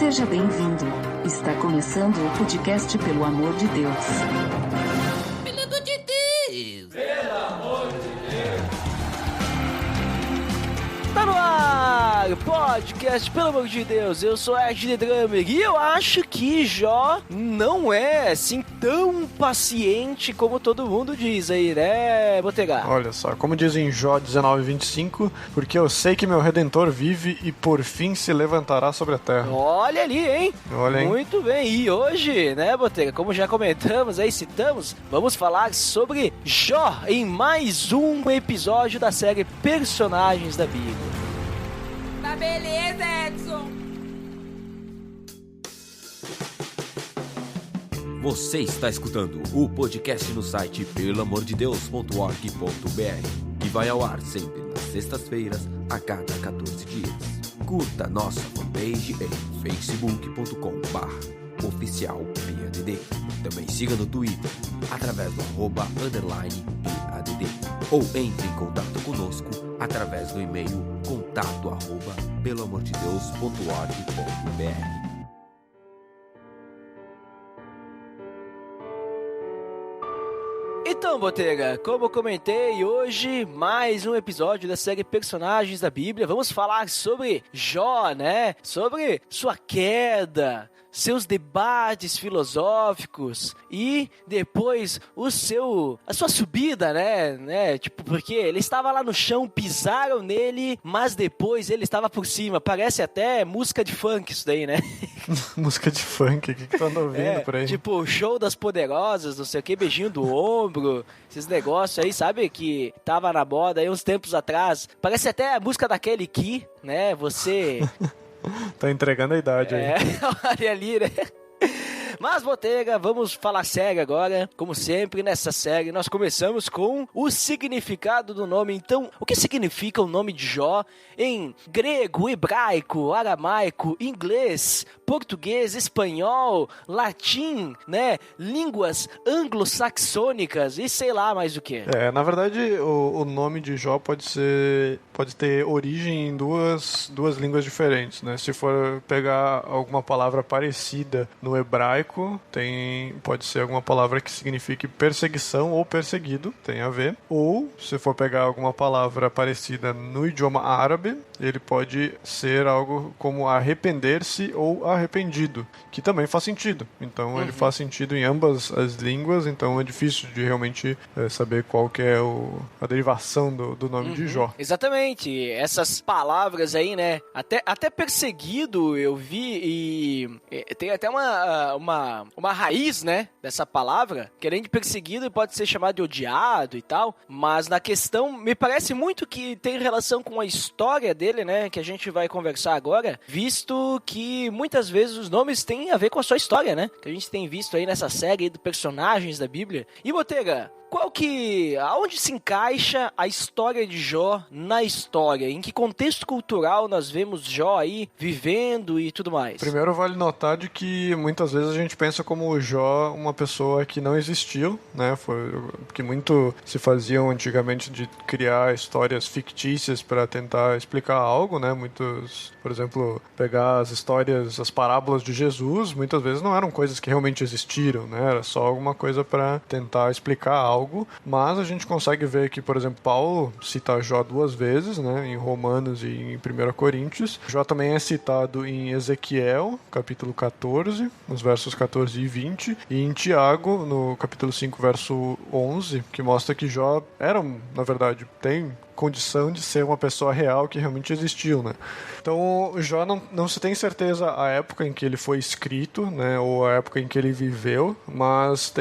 Seja bem-vindo. Está começando o podcast Pelo Amor de Deus. Pelo amor de Deus! Pelo amor de Deus! Tá no ar, podcast Pelo Amor de Deus. Eu sou Ed The Drummer e eu acho que Jó não é assim tão paciente como todo mundo diz aí, né, Botega? Olha só, como diz em Jó 19:25, porque eu sei que meu Redentor vive e por fim se levantará sobre a terra. Olha ali, hein? Olha, hein? Muito bem, e hoje, né, Botega, como já comentamos aí, citamos, vamos falar sobre Jó em mais um episódio da série Personagens da Bíblia. Tá beleza, Edson! Você está escutando o podcast no site pelamordedeus.org.br, que vai ao ar sempre nas sextas-feiras, a cada 14 dias. Curta nossa fanpage em facebook.com/oficialPADD. Também siga no Twitter, através do @_PADD. Ou entre em contato conosco através do e-mail contato@pelamordedeus.org.br. Então, Botega, como eu comentei, hoje mais um episódio da série Personagens da Bíblia. Vamos falar sobre Jó, né? Sobre sua queda, seus debates filosóficos e depois a sua subida, né? Tipo, porque ele estava lá no chão, pisaram nele, mas depois ele estava por cima. Parece até música de funk isso daí, né? Música de funk, o que tu anda ouvindo por aí? Tipo, show das poderosas, não sei o que, beijinho do ombro, esses negócios aí, sabe? Que tava na moda aí uns tempos atrás. Parece até a música daquele que, né? Você... Tá entregando a idade aí. Olha ali, né? Mas, Botega, vamos falar sério agora. Como sempre, nessa série, nós começamos com o significado do nome. Então, o que significa o nome de Jó em grego, hebraico, aramaico, inglês, português, espanhol, latim, né? Línguas anglo-saxônicas e sei lá mais o que. Na verdade, o nome de Jó pode ter origem em duas línguas diferentes, né? Se for pegar alguma palavra parecida no hebraico, pode ser alguma palavra que signifique perseguição ou perseguido, tem a ver. Ou, se for pegar alguma palavra parecida no idioma árabe, ele pode ser algo como arrepender-se ou arrependido, que também faz sentido. Então, ele faz sentido em ambas as línguas, então é difícil de realmente saber qual que é a derivação do nome de Jó. Exatamente, essas palavras aí, né? Até perseguido eu vi e tem até uma raiz, né, dessa palavra, que além de perseguido pode ser chamado de odiado e tal, mas na questão, me parece muito que tem relação com a história dele, né, que a gente vai conversar agora, visto que muitas vezes os nomes têm a ver com a sua história, né, que a gente tem visto aí nessa série de personagens da Bíblia. E, Botega, aonde se encaixa a história de Jó na história? Em que contexto cultural nós vemos Jó aí vivendo e tudo mais? Primeiro vale notar de que muitas vezes a gente pensa como Jó uma pessoa que não existiu, né? Porque muito se faziam antigamente de criar histórias fictícias para tentar explicar algo, né? Muitos, por exemplo, pegar as parábolas de Jesus, muitas vezes não eram coisas que realmente existiram, né? Era só alguma coisa para tentar explicar algo. Mas a gente consegue ver que, por exemplo, Paulo cita Jó 2 vezes, né, em Romanos e em 1 Coríntios. Jó também é citado em Ezequiel, capítulo 14, nos versos 14 e 20, e em Tiago, no capítulo 5, verso 11, que mostra que Jó tem condição de ser uma pessoa real que realmente existiu, né? Então, Jó não se tem certeza a época em que ele foi escrito, né, ou a época em que ele viveu, mas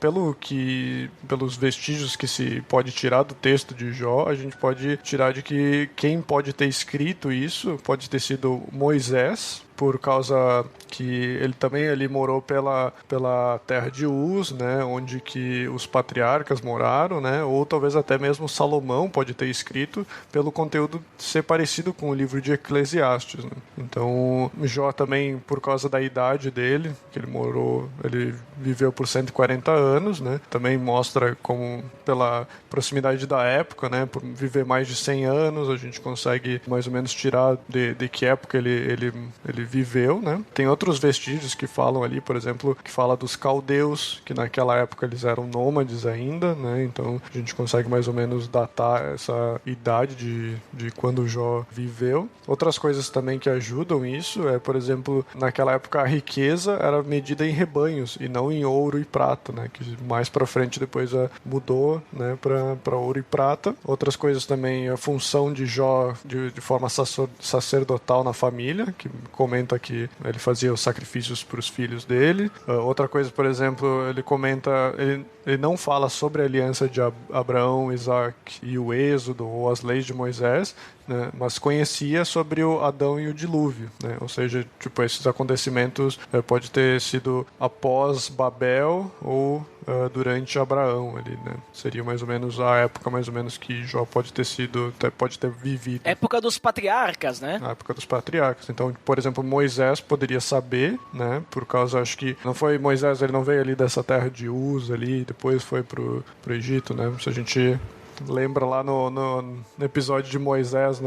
pelos vestígios que se pode tirar do texto de Jó, a gente pode tirar de que quem pode ter escrito isso pode ter sido Moisés, por causa que ele também ali morou pela terra de Uz, né, onde que os patriarcas moraram, né, ou talvez até mesmo Salomão pode ter escrito pelo conteúdo ser parecido com o livro de Eclesiastes, né? Então, Jó também, por causa da idade dele, que ele viveu por 140 anos, né, também mostra como, pela proximidade da época, né, por viver mais de 100 anos, a gente consegue mais ou menos tirar de que época ele viveu, né? Tem outros vestígios que falam ali, por exemplo, que fala dos caldeus, que naquela época eles eram nômades ainda, né? Então a gente consegue mais ou menos datar essa idade de quando Jó viveu. Outras coisas também que ajudam isso é, por exemplo, naquela época a riqueza era medida em rebanhos e não em ouro e prata, né? Que mais pra frente depois mudou, né, para ouro e prata. Outras coisas também, a função de Jó de forma sacerdotal na família, que comenta que ele fazia os sacrifícios para os filhos dele. Outra coisa, por exemplo, ele comenta, ele não fala sobre a aliança de Abraão, Isaac e o Êxodo ou as leis de Moisés, né, mas conhecia sobre o Adão e o dilúvio, né? Ou seja, tipo, esses acontecimentos pode ter sido após Babel ou durante Abraão ali, né? Seria mais ou menos a época mais ou menos que Jó pode ter vivido. Época dos patriarcas, né? A época dos patriarcas. Então, por exemplo, Moisés poderia saber, né? Por causa, acho que não foi Moisés, ele não veio ali dessa terra de Uz ali, depois foi pro Egito, né? Se a gente lembra lá no episódio de Moisés,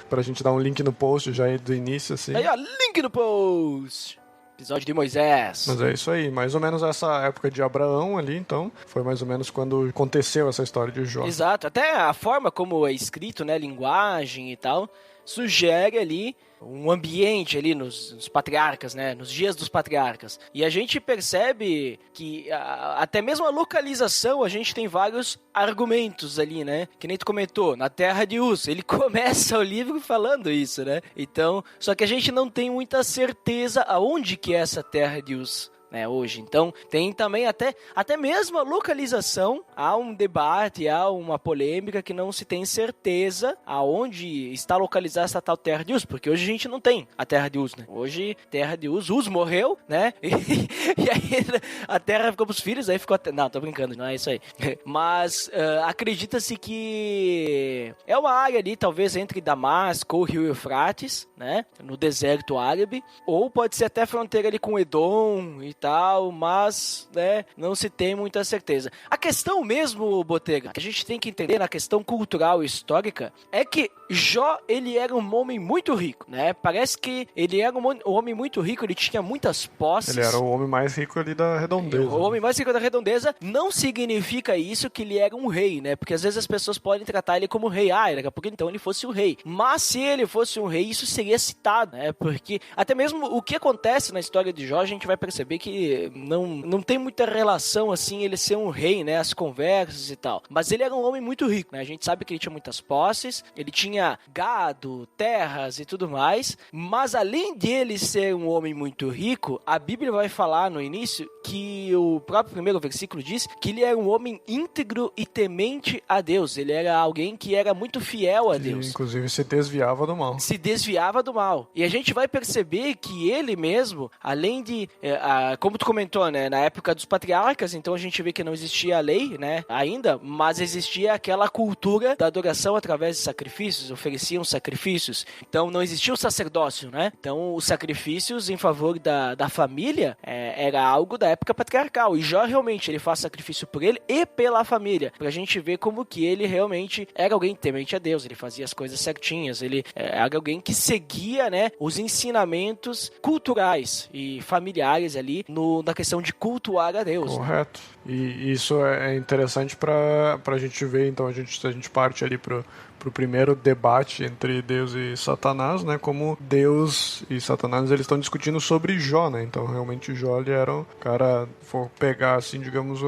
pra gente dar um link no post já do início, assim. Aí, ó, link no post! Episódio de Moisés. Mas é isso aí, mais ou menos essa época de Abraão ali, então, foi mais ou menos quando aconteceu essa história de Jó. Exato, até a forma como é escrito, né, linguagem e tal, sugere ali um ambiente ali nos patriarcas, né, nos dias dos patriarcas. E a gente percebe que até mesmo a localização, a gente tem vários argumentos ali, né, que nem tu comentou, na terra de Uz. Ele começa o livro falando isso, né, então, só que a gente não tem muita certeza aonde que é essa terra de Uz, né, hoje. Então, tem também até mesmo a localização, há um debate, há uma polêmica que não se tem certeza aonde está localizada essa tal terra de Uz, porque hoje a gente não tem a terra de Uz, né? Hoje, terra de Uz morreu, né? E aí a terra ficou pros filhos, aí ficou... Não, tô brincando, não é isso aí. Mas acredita-se que é uma área ali, talvez entre Damasco ou Rio Eufrates, né? No deserto árabe, ou pode ser até fronteira ali com Edom e tal, mas, né, não se tem muita certeza. A questão mesmo, Botega, que a gente tem que entender na questão cultural e histórica, é que Jó, ele era um homem muito rico, né? Parece que ele era um homem muito rico, ele tinha muitas posses. Ele era o homem mais rico ali da redondeza. O homem mais rico da redondeza não significa isso que ele era um rei, né? Porque às vezes as pessoas podem tratar ele como rei. Daqui a pouco então ele fosse o rei. Mas se ele fosse um rei, isso seria citado, né? Porque até mesmo o que acontece na história de Jó, a gente vai perceber que não tem muita relação, assim, ele ser um rei, né? As conversas e tal. Mas ele era um homem muito rico, né? A gente sabe que ele tinha muitas posses, ele tinha gado, terras e tudo mais, mas além de ele ser um homem muito rico, a Bíblia vai falar no início que o próprio primeiro versículo diz que ele era um homem íntegro e temente a Deus. Ele era alguém que era muito fiel a Deus. E, inclusive se desviava do mal. Se desviava do mal. E a gente vai perceber que ele mesmo, além de, como tu comentou, né, na época dos patriarcas, então a gente vê que não existia a lei, né, ainda, mas existia aquela cultura da adoração através de sacrifícios, ofereciam sacrifícios. Então não existia o sacerdócio, né? Então os sacrifícios em favor da família era algo da época patriarcal. E Jó realmente, ele faz sacrifício por ele e pela família, pra gente ver como que ele realmente era alguém temente a Deus, ele fazia as coisas certinhas, ele era alguém que seguia, né, os ensinamentos culturais e familiares ali na questão de cultuar a Deus. Correto. E isso é interessante pra gente ver, então a gente parte ali pro primeiro debate entre Deus e Satanás, né? Como Deus e Satanás, eles estão discutindo sobre Jó, né? Então, realmente, Jó, ele era um cara, for pegar, assim, digamos,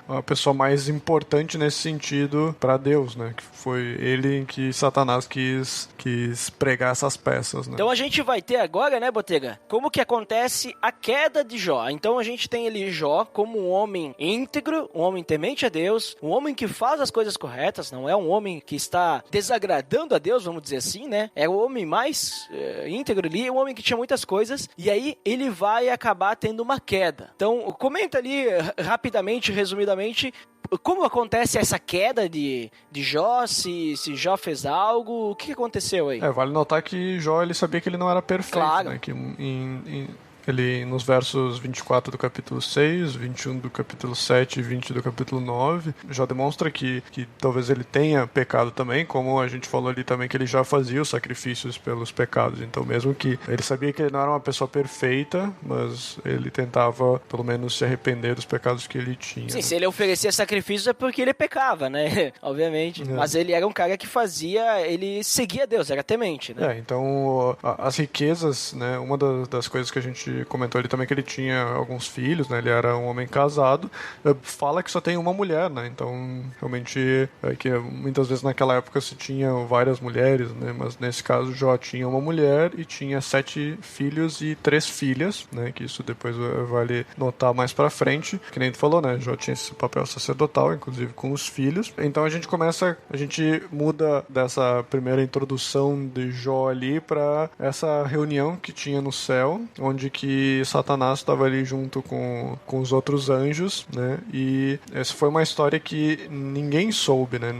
a pessoa mais importante nesse sentido para Deus, né? Que foi ele em que Satanás quis pregar essas peças, né? Então, a gente vai ter agora, né, Botega? Como que acontece a queda de Jó. Então, a gente tem ali Jó como um homem íntegro, um homem temente a Deus, um homem que faz as coisas corretas, não é um homem que está desagradando a Deus, vamos dizer assim, né? É o homem mais íntegro ali, um homem que tinha muitas coisas, e aí ele vai acabar tendo uma queda. Então, comenta ali rapidamente, resumidamente, como acontece essa queda de Jó, se Jó fez algo, o que aconteceu aí? Vale notar que Jó, ele sabia que ele não era perfeito, claro, né? Que Ele, nos versos 24 do capítulo 6, 21 do capítulo 7 e 20 do capítulo 9, já demonstra que talvez ele tenha pecado também, como a gente falou ali também que ele já fazia os sacrifícios pelos pecados. Então, mesmo que ele sabia que ele não era uma pessoa perfeita, mas ele tentava, pelo menos, se arrepender dos pecados que ele tinha. Sim, se ele oferecia sacrifícios é porque ele pecava, né? Obviamente. Mas ele era um cara que ele seguia Deus, era temente, né? Então, as riquezas, né? Uma das coisas que a gente comentou ali também é que ele tinha alguns filhos, né? Ele era um homem casado. Fala que só tem uma mulher, né? Então, realmente, que muitas vezes naquela época se tinha várias mulheres, né? Mas nesse caso, Jó tinha uma mulher e tinha 7 filhos e 3 filhas, né? Que isso depois vale notar mais pra frente. Que nem tu falou, né? Jó tinha esse papel sacerdotal, inclusive com os filhos. Então a gente muda dessa primeira introdução de Jó ali pra essa reunião que tinha no céu, onde que Satanás estava ali junto com os outros anjos, né? E essa foi uma história que ninguém soube, né?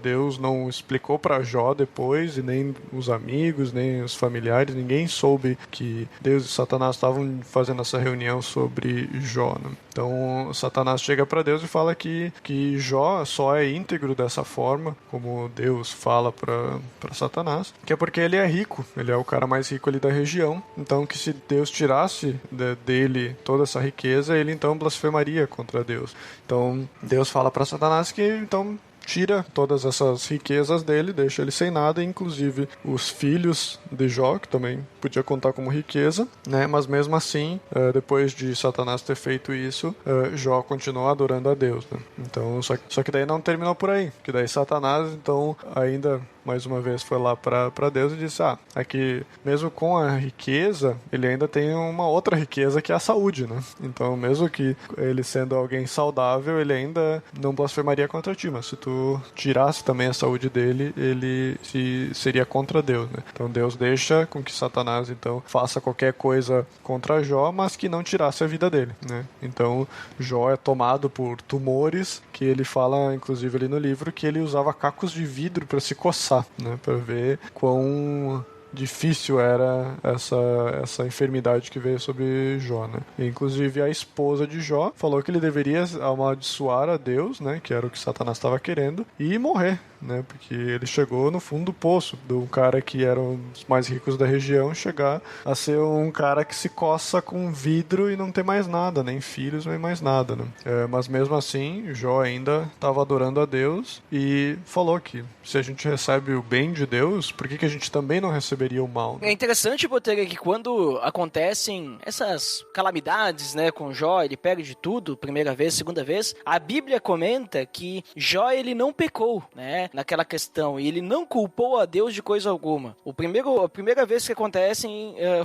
Deus não explicou pra Jó depois, e nem os amigos, nem os familiares, ninguém soube que Deus e Satanás estavam fazendo essa reunião sobre Jó, né? Então Satanás chega para Deus e fala que Jó só é íntegro dessa forma, como Deus fala para Satanás, que é porque ele é rico, ele é o cara mais rico ali da região. Então que se Deus tirasse dele toda essa riqueza, ele então blasfemaria contra Deus. Então Deus fala para Satanás que então tira todas essas riquezas dele, deixa ele sem nada, inclusive os filhos de Jó, que também podia contar como riqueza, né? Mas mesmo assim, depois de Satanás ter feito isso, Jó continuou adorando a Deus, né? Então, só que daí não terminou por aí, que daí Satanás, então, ainda mais uma vez foi lá para Deus e disse, aqui mesmo com a riqueza, ele ainda tem uma outra riqueza que é a saúde, né? Então, mesmo que ele sendo alguém saudável, ele ainda não blasfemaria contra ti, mas se tu tirasse também a saúde dele, ele seria contra Deus, né? Então Deus deixa com que Satanás então faça qualquer coisa contra Jó, mas que não tirasse a vida dele, né? Então Jó é tomado por tumores, que ele fala inclusive ali no livro que ele usava cacos de vidro para se coçar, né? Para ver quão difícil era essa enfermidade que veio sobre Jó, né? E, inclusive a esposa de Jó falou que ele deveria amaldiçoar a Deus, né? Que era o que Satanás estava querendo, e morrer, né? Porque ele chegou no fundo do poço, do cara que era um dos mais ricos da região, chegar a ser um cara que se coça com vidro e não ter mais nada, nem filhos, nem mais nada, né? Mas mesmo assim, Jó ainda estava adorando a Deus e falou que se a gente recebe o bem de Deus, por que a gente também não receberia o mal? É interessante, Botega, que quando acontecem essas calamidades, né, com Jó, ele perde tudo, primeira vez, segunda vez, a Bíblia comenta que Jó, ele não pecou, né, naquela questão, e ele não culpou a Deus de coisa alguma. A primeira vez que acontece,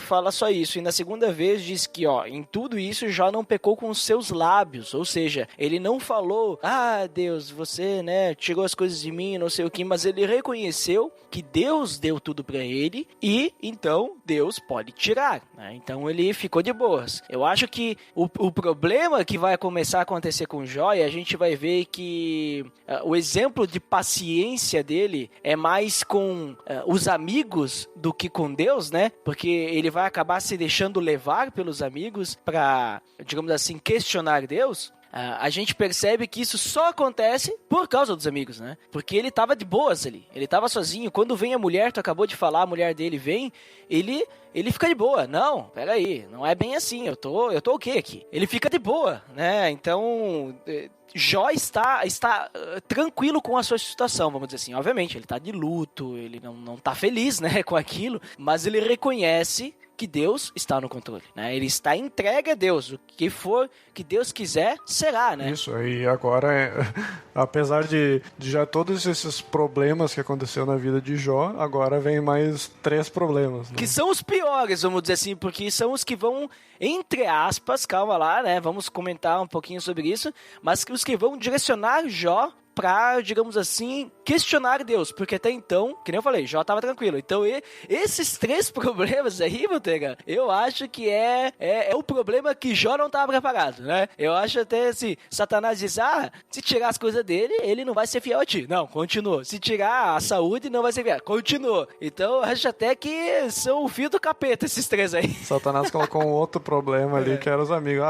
fala só isso, e na segunda vez diz que, em tudo isso, Jó não pecou com os seus lábios, ou seja, ele não falou, Deus, você, né, tirou as coisas de mim, não sei o que, mas ele reconheceu que Deus deu tudo pra ele, e então Deus pode tirar, né? Então ele ficou de boas. Eu acho que o problema que vai começar a acontecer com Jó, e a gente vai ver que o exemplo de paciência dele é mais com os amigos do que com Deus, né? Porque ele vai acabar se deixando levar pelos amigos para, digamos assim, questionar Deus. A gente percebe que isso só acontece por causa dos amigos, né? Porque ele tava de boas ali, ele tava sozinho. Quando vem a mulher, tu acabou de falar, a mulher dele vem, ele fica de boa. Não, peraí, não é bem assim, eu tô ok aqui. Ele fica de boa, né? Então, Jó está tranquilo com a sua situação, vamos dizer assim. Obviamente, ele tá de luto, ele não tá feliz, né, com aquilo, mas ele reconhece que Deus está no controle, né? Ele está entregue a Deus. O que for que Deus quiser, será, né? Isso, e agora, apesar de já todos esses problemas que aconteceu na vida de Jó, agora vem mais 3 problemas, né? Que são os piores, vamos dizer assim, porque são os que vão, entre aspas, calma lá, né? Vamos comentar um pouquinho sobre isso, mas os que vão direcionar Jó pra, digamos assim, questionar Deus, porque até então, que nem eu falei, Jó tava tranquilo. Então, esses 3 problemas aí, Botega, eu acho que é o problema que Jó não tava preparado, né? Eu acho até assim, Satanás diz, se tirar as coisas dele, ele não vai ser fiel a ti. Não, continua. Se tirar a saúde, não vai ser fiel. Continua. Então, eu acho até que são o fio do capeta esses 3 aí. Satanás colocou um outro problema ali, que era os amigos.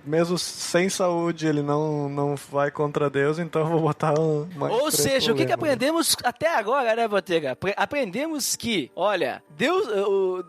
Mesmo sem saúde, ele não vai contra Deus, então eu vou botar mais. Ou seja, o que problemas. aprendemos até agora, né, Botega? Aprendemos que, olha,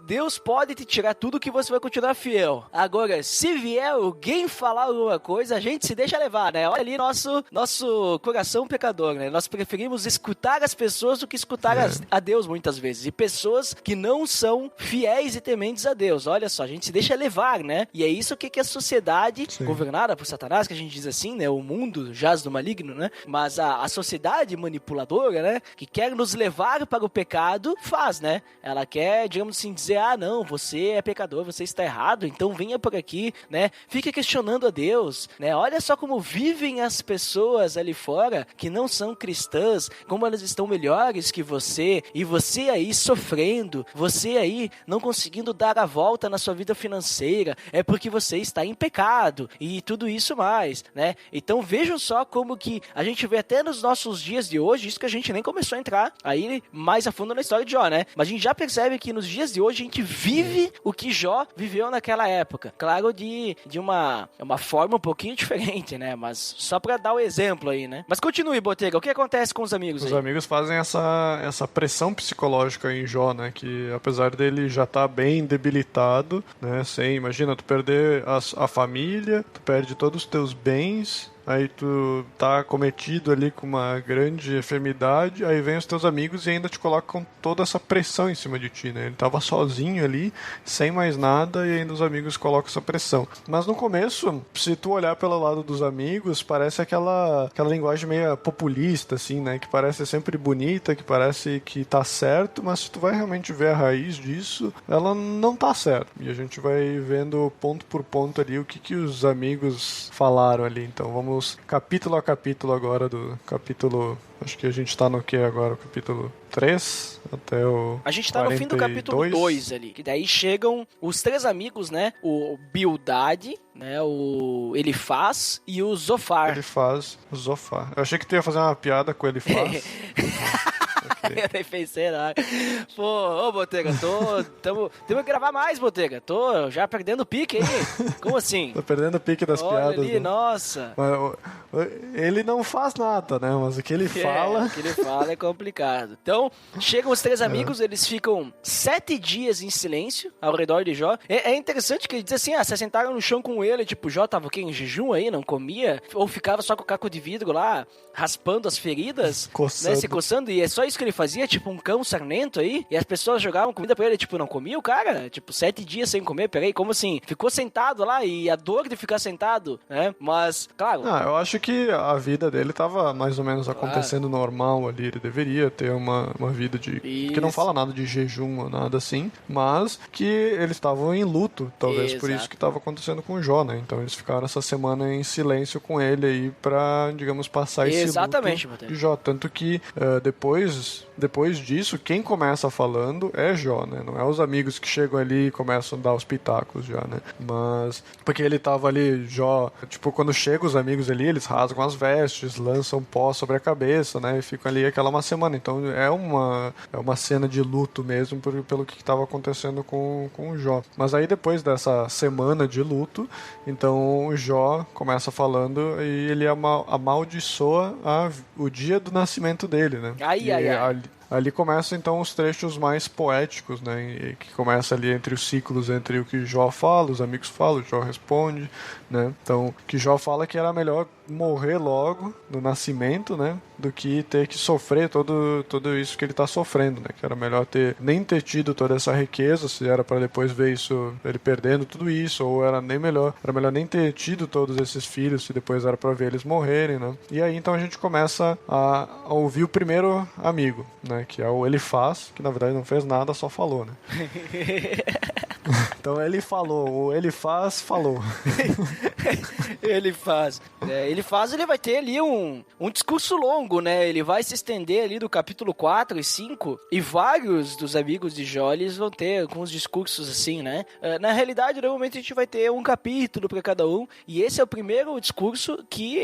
Deus pode te tirar tudo que você vai continuar fiel. Agora, se vier alguém falar alguma coisa, a gente se deixa levar, né? Olha ali nosso coração pecador, né? Nós preferimos escutar as pessoas do que escutar a Deus muitas vezes. E pessoas que não são fiéis e tementes a Deus. Olha só, a gente se deixa levar, né? E é isso que a sociedade, governada por Satanás, que a gente diz assim, né? O mundo jaz do maligno, né? Mas a sociedade manipuladora, né? Que quer nos levar para o pecado, faz, né? Ela quer, digamos assim, dizer, não, você é pecador, você está errado, então venha por aqui, né? Fica questionando a Deus, né? Olha só como vivem as pessoas ali fora que não são cristãs, como elas estão melhores que você, e você aí sofrendo, você aí não conseguindo dar a volta na sua vida financeira, é porque você está em pecado, e tudo isso mais, né? Então vejam só como que a gente vê até nos nossos dias de hoje, isso que a gente nem começou a entrar aí mais a fundo na história de Jó, né? Mas a gente já percebe que nos dias de hoje a gente vive o que Jó viveu naquela época. Claro, de uma forma um pouquinho diferente, né? Mas só pra dar o exemplo aí, né? Mas continue, Botega, o que acontece com os amigos aí? Os amigos fazem essa pressão psicológica em Jó, né? Que apesar dele já estar bem debilitado, né? Imagina, tu perder a família, tu perde todos os teus bens, aí tu tá cometido ali com uma grande enfermidade, aí vem os teus amigos e ainda te colocam toda essa pressão em cima de ti, né? Ele tava sozinho ali, sem mais nada, e ainda os amigos colocam essa pressão. Mas no começo, se tu olhar pelo lado dos amigos, parece aquela linguagem meio populista, assim, né? Que parece sempre bonita, que parece que tá certo, mas se tu vai realmente ver a raiz disso, ela não tá certa. E a gente vai vendo ponto por ponto ali o que os amigos falaram ali. Então vamos capítulo a capítulo agora do capítulo... Acho que a gente tá no que agora? O capítulo 3 até o A gente tá 42. No fim do capítulo 2 ali. Que daí chegam os 3 amigos, né? O Bildade, né? O Elifaz e o Zofar. Elifaz, o Zofar. Eu achei que tu ia fazer uma piada com o Elifaz. Eu nem pensei nada. Pô, ô Botega, temos que gravar mais, Botega. Tô já perdendo o pique aí. Como assim? Tô perdendo o pique das piadas. Ali, né? Nossa. Mas, ele não faz nada, né? Mas o que ele fala... O que ele fala é complicado. Então, chegam os 3 amigos, eles ficam 7 dias em silêncio ao redor de Jó. É interessante que ele diz assim, se sentaram no chão com ele, tipo, Jó tava o quê? Em jejum aí, não comia? Ou ficava só com o caco de vidro lá, raspando as feridas, coçando. Né? Se coçando, e é só isso que ele fazia, tipo um cão sarnento aí, e as pessoas jogavam comida pra ele, tipo, não comia o cara? Tipo, 7 dias sem comer, peraí, como assim? Ficou sentado lá, e a dor de ficar sentado, né? Mas, claro... eu acho que a vida dele tava mais ou menos acontecendo normal ali, ele deveria ter uma vida de... Isso. Que não fala nada de jejum ou nada assim, mas que eles estavam em luto, talvez por isso que estava acontecendo com o Jó, né? Então eles ficaram essa semana em silêncio com ele aí pra, digamos, passar esse luto de Jó. Tanto que depois disso, quem começa falando é Jó, né? Não é os amigos que chegam ali e começam a dar os pitacos já, né? Mas... Porque ele tava ali, Jó... Tipo, quando chegam os amigos ali, eles rasgam as vestes, lançam pó sobre a cabeça, né? E ficam ali uma semana. Então é uma cena de luto mesmo pelo que estava acontecendo com o Jó. Mas aí depois dessa semana de luto, então o Jó começa falando e ele amaldiçoa o dia do nascimento dele, né? Ali começam então os trechos mais poéticos, né? Que começa ali entre os ciclos, entre o que Jó fala, os amigos falam, o Jó responde, né? Então, que Jó fala que era melhor morrer logo no nascimento, né? Do que ter que sofrer tudo isso que ele está sofrendo, né? Que era melhor nem ter tido toda essa riqueza, se era para depois ver isso, ele perdendo tudo isso, ou era melhor nem ter tido todos esses filhos, se depois era para ver eles morrerem, né? E aí então a gente começa a ouvir o primeiro amigo, né? Que é o Elifaz, que na verdade não fez nada, só falou, né? Então ele falou, ele falou. Ele faz. Ele vai ter ali um discurso longo, né? Ele vai se estender ali do capítulo 4 e 5, e vários dos amigos de Jó, eles vão ter alguns discursos assim, né? Na realidade, normalmente a gente vai ter um capítulo para cada um, e esse é o primeiro discurso que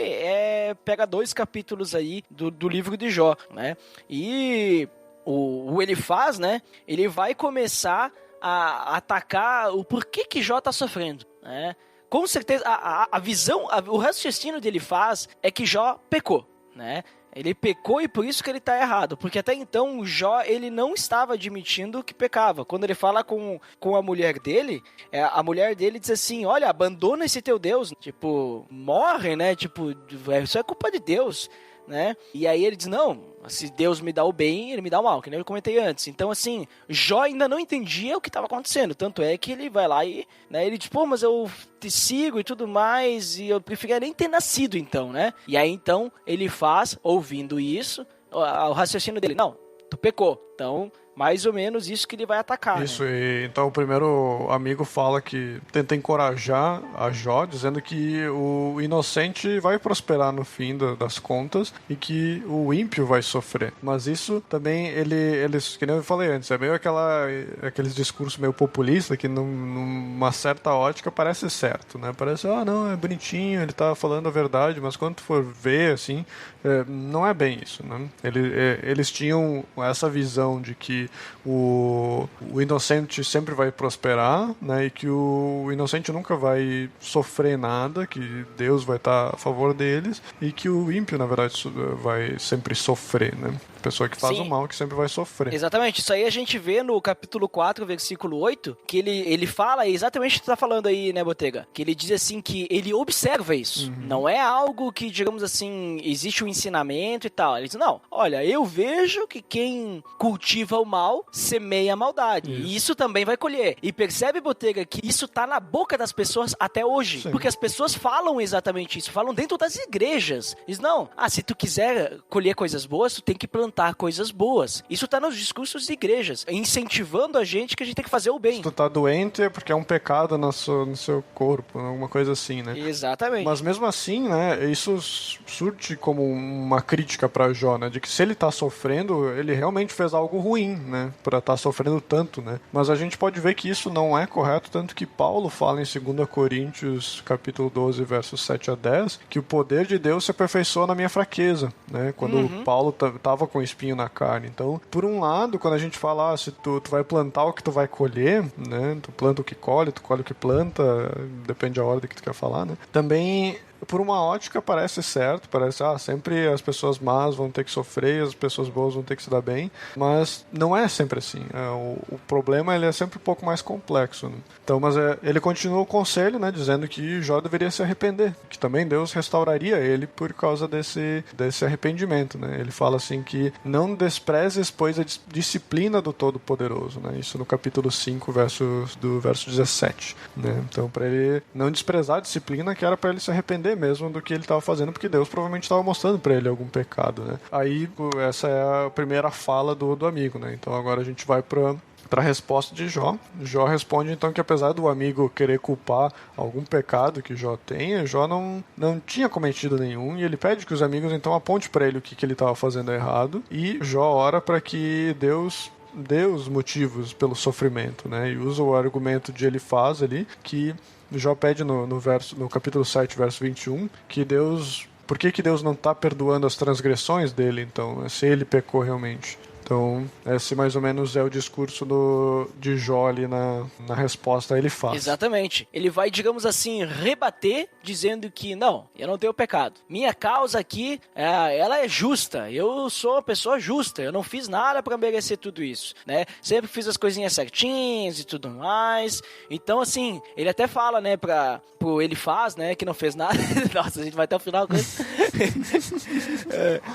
pega 2 capítulos aí do livro de Jó, né? E o Elifaz, né? Ele vai começar a atacar o porquê que Jó tá sofrendo, né? Com certeza, a visão, o raciocínio dele faz é que Jó pecou, né? Ele pecou e por isso que ele tá errado, porque até então o Jó, ele não estava admitindo que pecava. Quando ele fala com a mulher dele, a mulher dele diz assim, olha, abandona esse teu Deus, tipo, morre, né? Tipo, isso é culpa de Deus, né? E aí ele diz, não, se Deus me dá o bem, ele me dá o mal, que nem eu comentei antes. Então, assim, Jó ainda não entendia o que estava acontecendo. Tanto é que ele vai lá e, né, ele diz, pô, mas eu te sigo e tudo mais, e eu preferia nem ter nascido, então, né? E aí, então, ele faz, ouvindo isso, o raciocínio dele, não, tu pecou, então... mais ou menos isso que ele vai atacar. Isso, né? E então o primeiro amigo fala que tenta encorajar a Jó, dizendo que o inocente vai prosperar no fim das contas e que o ímpio vai sofrer. Mas isso também, eles, que nem eu falei antes, é meio aqueles discursos meio populistas que numa certa ótica parece certo, né? Parece, não, é bonitinho, ele tá falando a verdade, mas quando tu for ver, assim, não é bem isso, né? Eles tinham essa visão de que o inocente sempre vai prosperar, né, e que o inocente nunca vai sofrer nada, que Deus vai estar a favor deles, e que o ímpio, na verdade, vai sempre sofrer, né? A pessoa que faz o mal que sempre vai sofrer. Exatamente, isso aí a gente vê no capítulo 4, versículo 8, que ele fala exatamente o que tu tá falando aí, né, Botega? Que ele diz assim que ele observa isso. Não é algo que, digamos assim, existe um ensinamento e tal. Ele diz, não, olha, eu vejo que quem cultiva o mal semeia a maldade. E isso também vai colher. E percebe, Botega, que isso tá na boca das pessoas até hoje. Sim. Porque as pessoas falam exatamente isso, falam dentro das igrejas. Diz, não, se tu quiser colher coisas boas, tu tem que plantar coisas boas. Isso tá nos discursos de igrejas, incentivando a gente que a gente tem que fazer o bem. Se tu tá doente é porque é um pecado no seu corpo, alguma coisa assim, né? Exatamente. Mas mesmo assim, né, isso surge como uma crítica pra Jó, né, de que se ele tá sofrendo, ele realmente fez algo ruim, né, pra estar sofrendo tanto, né? Mas a gente pode ver que isso não é correto, tanto que Paulo fala em 2 Coríntios, capítulo 12, versos 7 a 10, que o poder de Deus se aperfeiçoa na minha fraqueza, né? Quando Paulo tava com espinho na carne. Então, por um lado, quando a gente fala, se tu vai plantar o que tu vai colher, né? Tu planta o que colhe, tu colhe o que planta, depende da ordem que tu quer falar, né? Também, por uma ótica, parece certo, parece, sempre as pessoas más vão ter que sofrer, as pessoas boas vão ter que se dar bem, mas não é sempre assim. O problema, ele é sempre um pouco mais complexo, né? Então, mas ele continua o conselho, né, dizendo que Jó deveria se arrepender, que também Deus restauraria ele por causa desse arrependimento, né? Ele fala assim que não desprezes, pois, a disciplina do Todo-Poderoso, né? Isso no capítulo 5, verso 17, né? Então, para ele não desprezar a disciplina, que era para ele se arrepender mesmo do que ele estava fazendo, porque Deus provavelmente estava mostrando para ele algum pecado, né? Aí, essa é a primeira fala do amigo, né? Então, agora a gente vai para a resposta de Jó. Jó responde então que apesar do amigo querer culpar algum pecado que Jó tenha, Jó não tinha cometido nenhum, e ele pede que os amigos então apontem para ele o que ele estava fazendo errado, e Jó ora para que Deus dê os motivos pelo sofrimento, né? E usa o argumento de Elifaz ali, que Jó pede no capítulo 7, verso 21, que Deus... Por que Deus não está perdoando as transgressões dele, então, se ele pecou realmente? Então, esse mais ou menos é o discurso de Jó ali na resposta a Elifaz. Exatamente. Ele vai, digamos assim, rebater, dizendo que, não, eu não tenho pecado. Minha causa aqui, ela é justa. Eu sou uma pessoa justa. Eu não fiz nada para merecer tudo isso, né? Sempre fiz as coisinhas certinhas e tudo mais. Então, assim, ele até fala, né, pro Elifaz, né, que não fez nada. Nossa, a gente vai até o final com isso.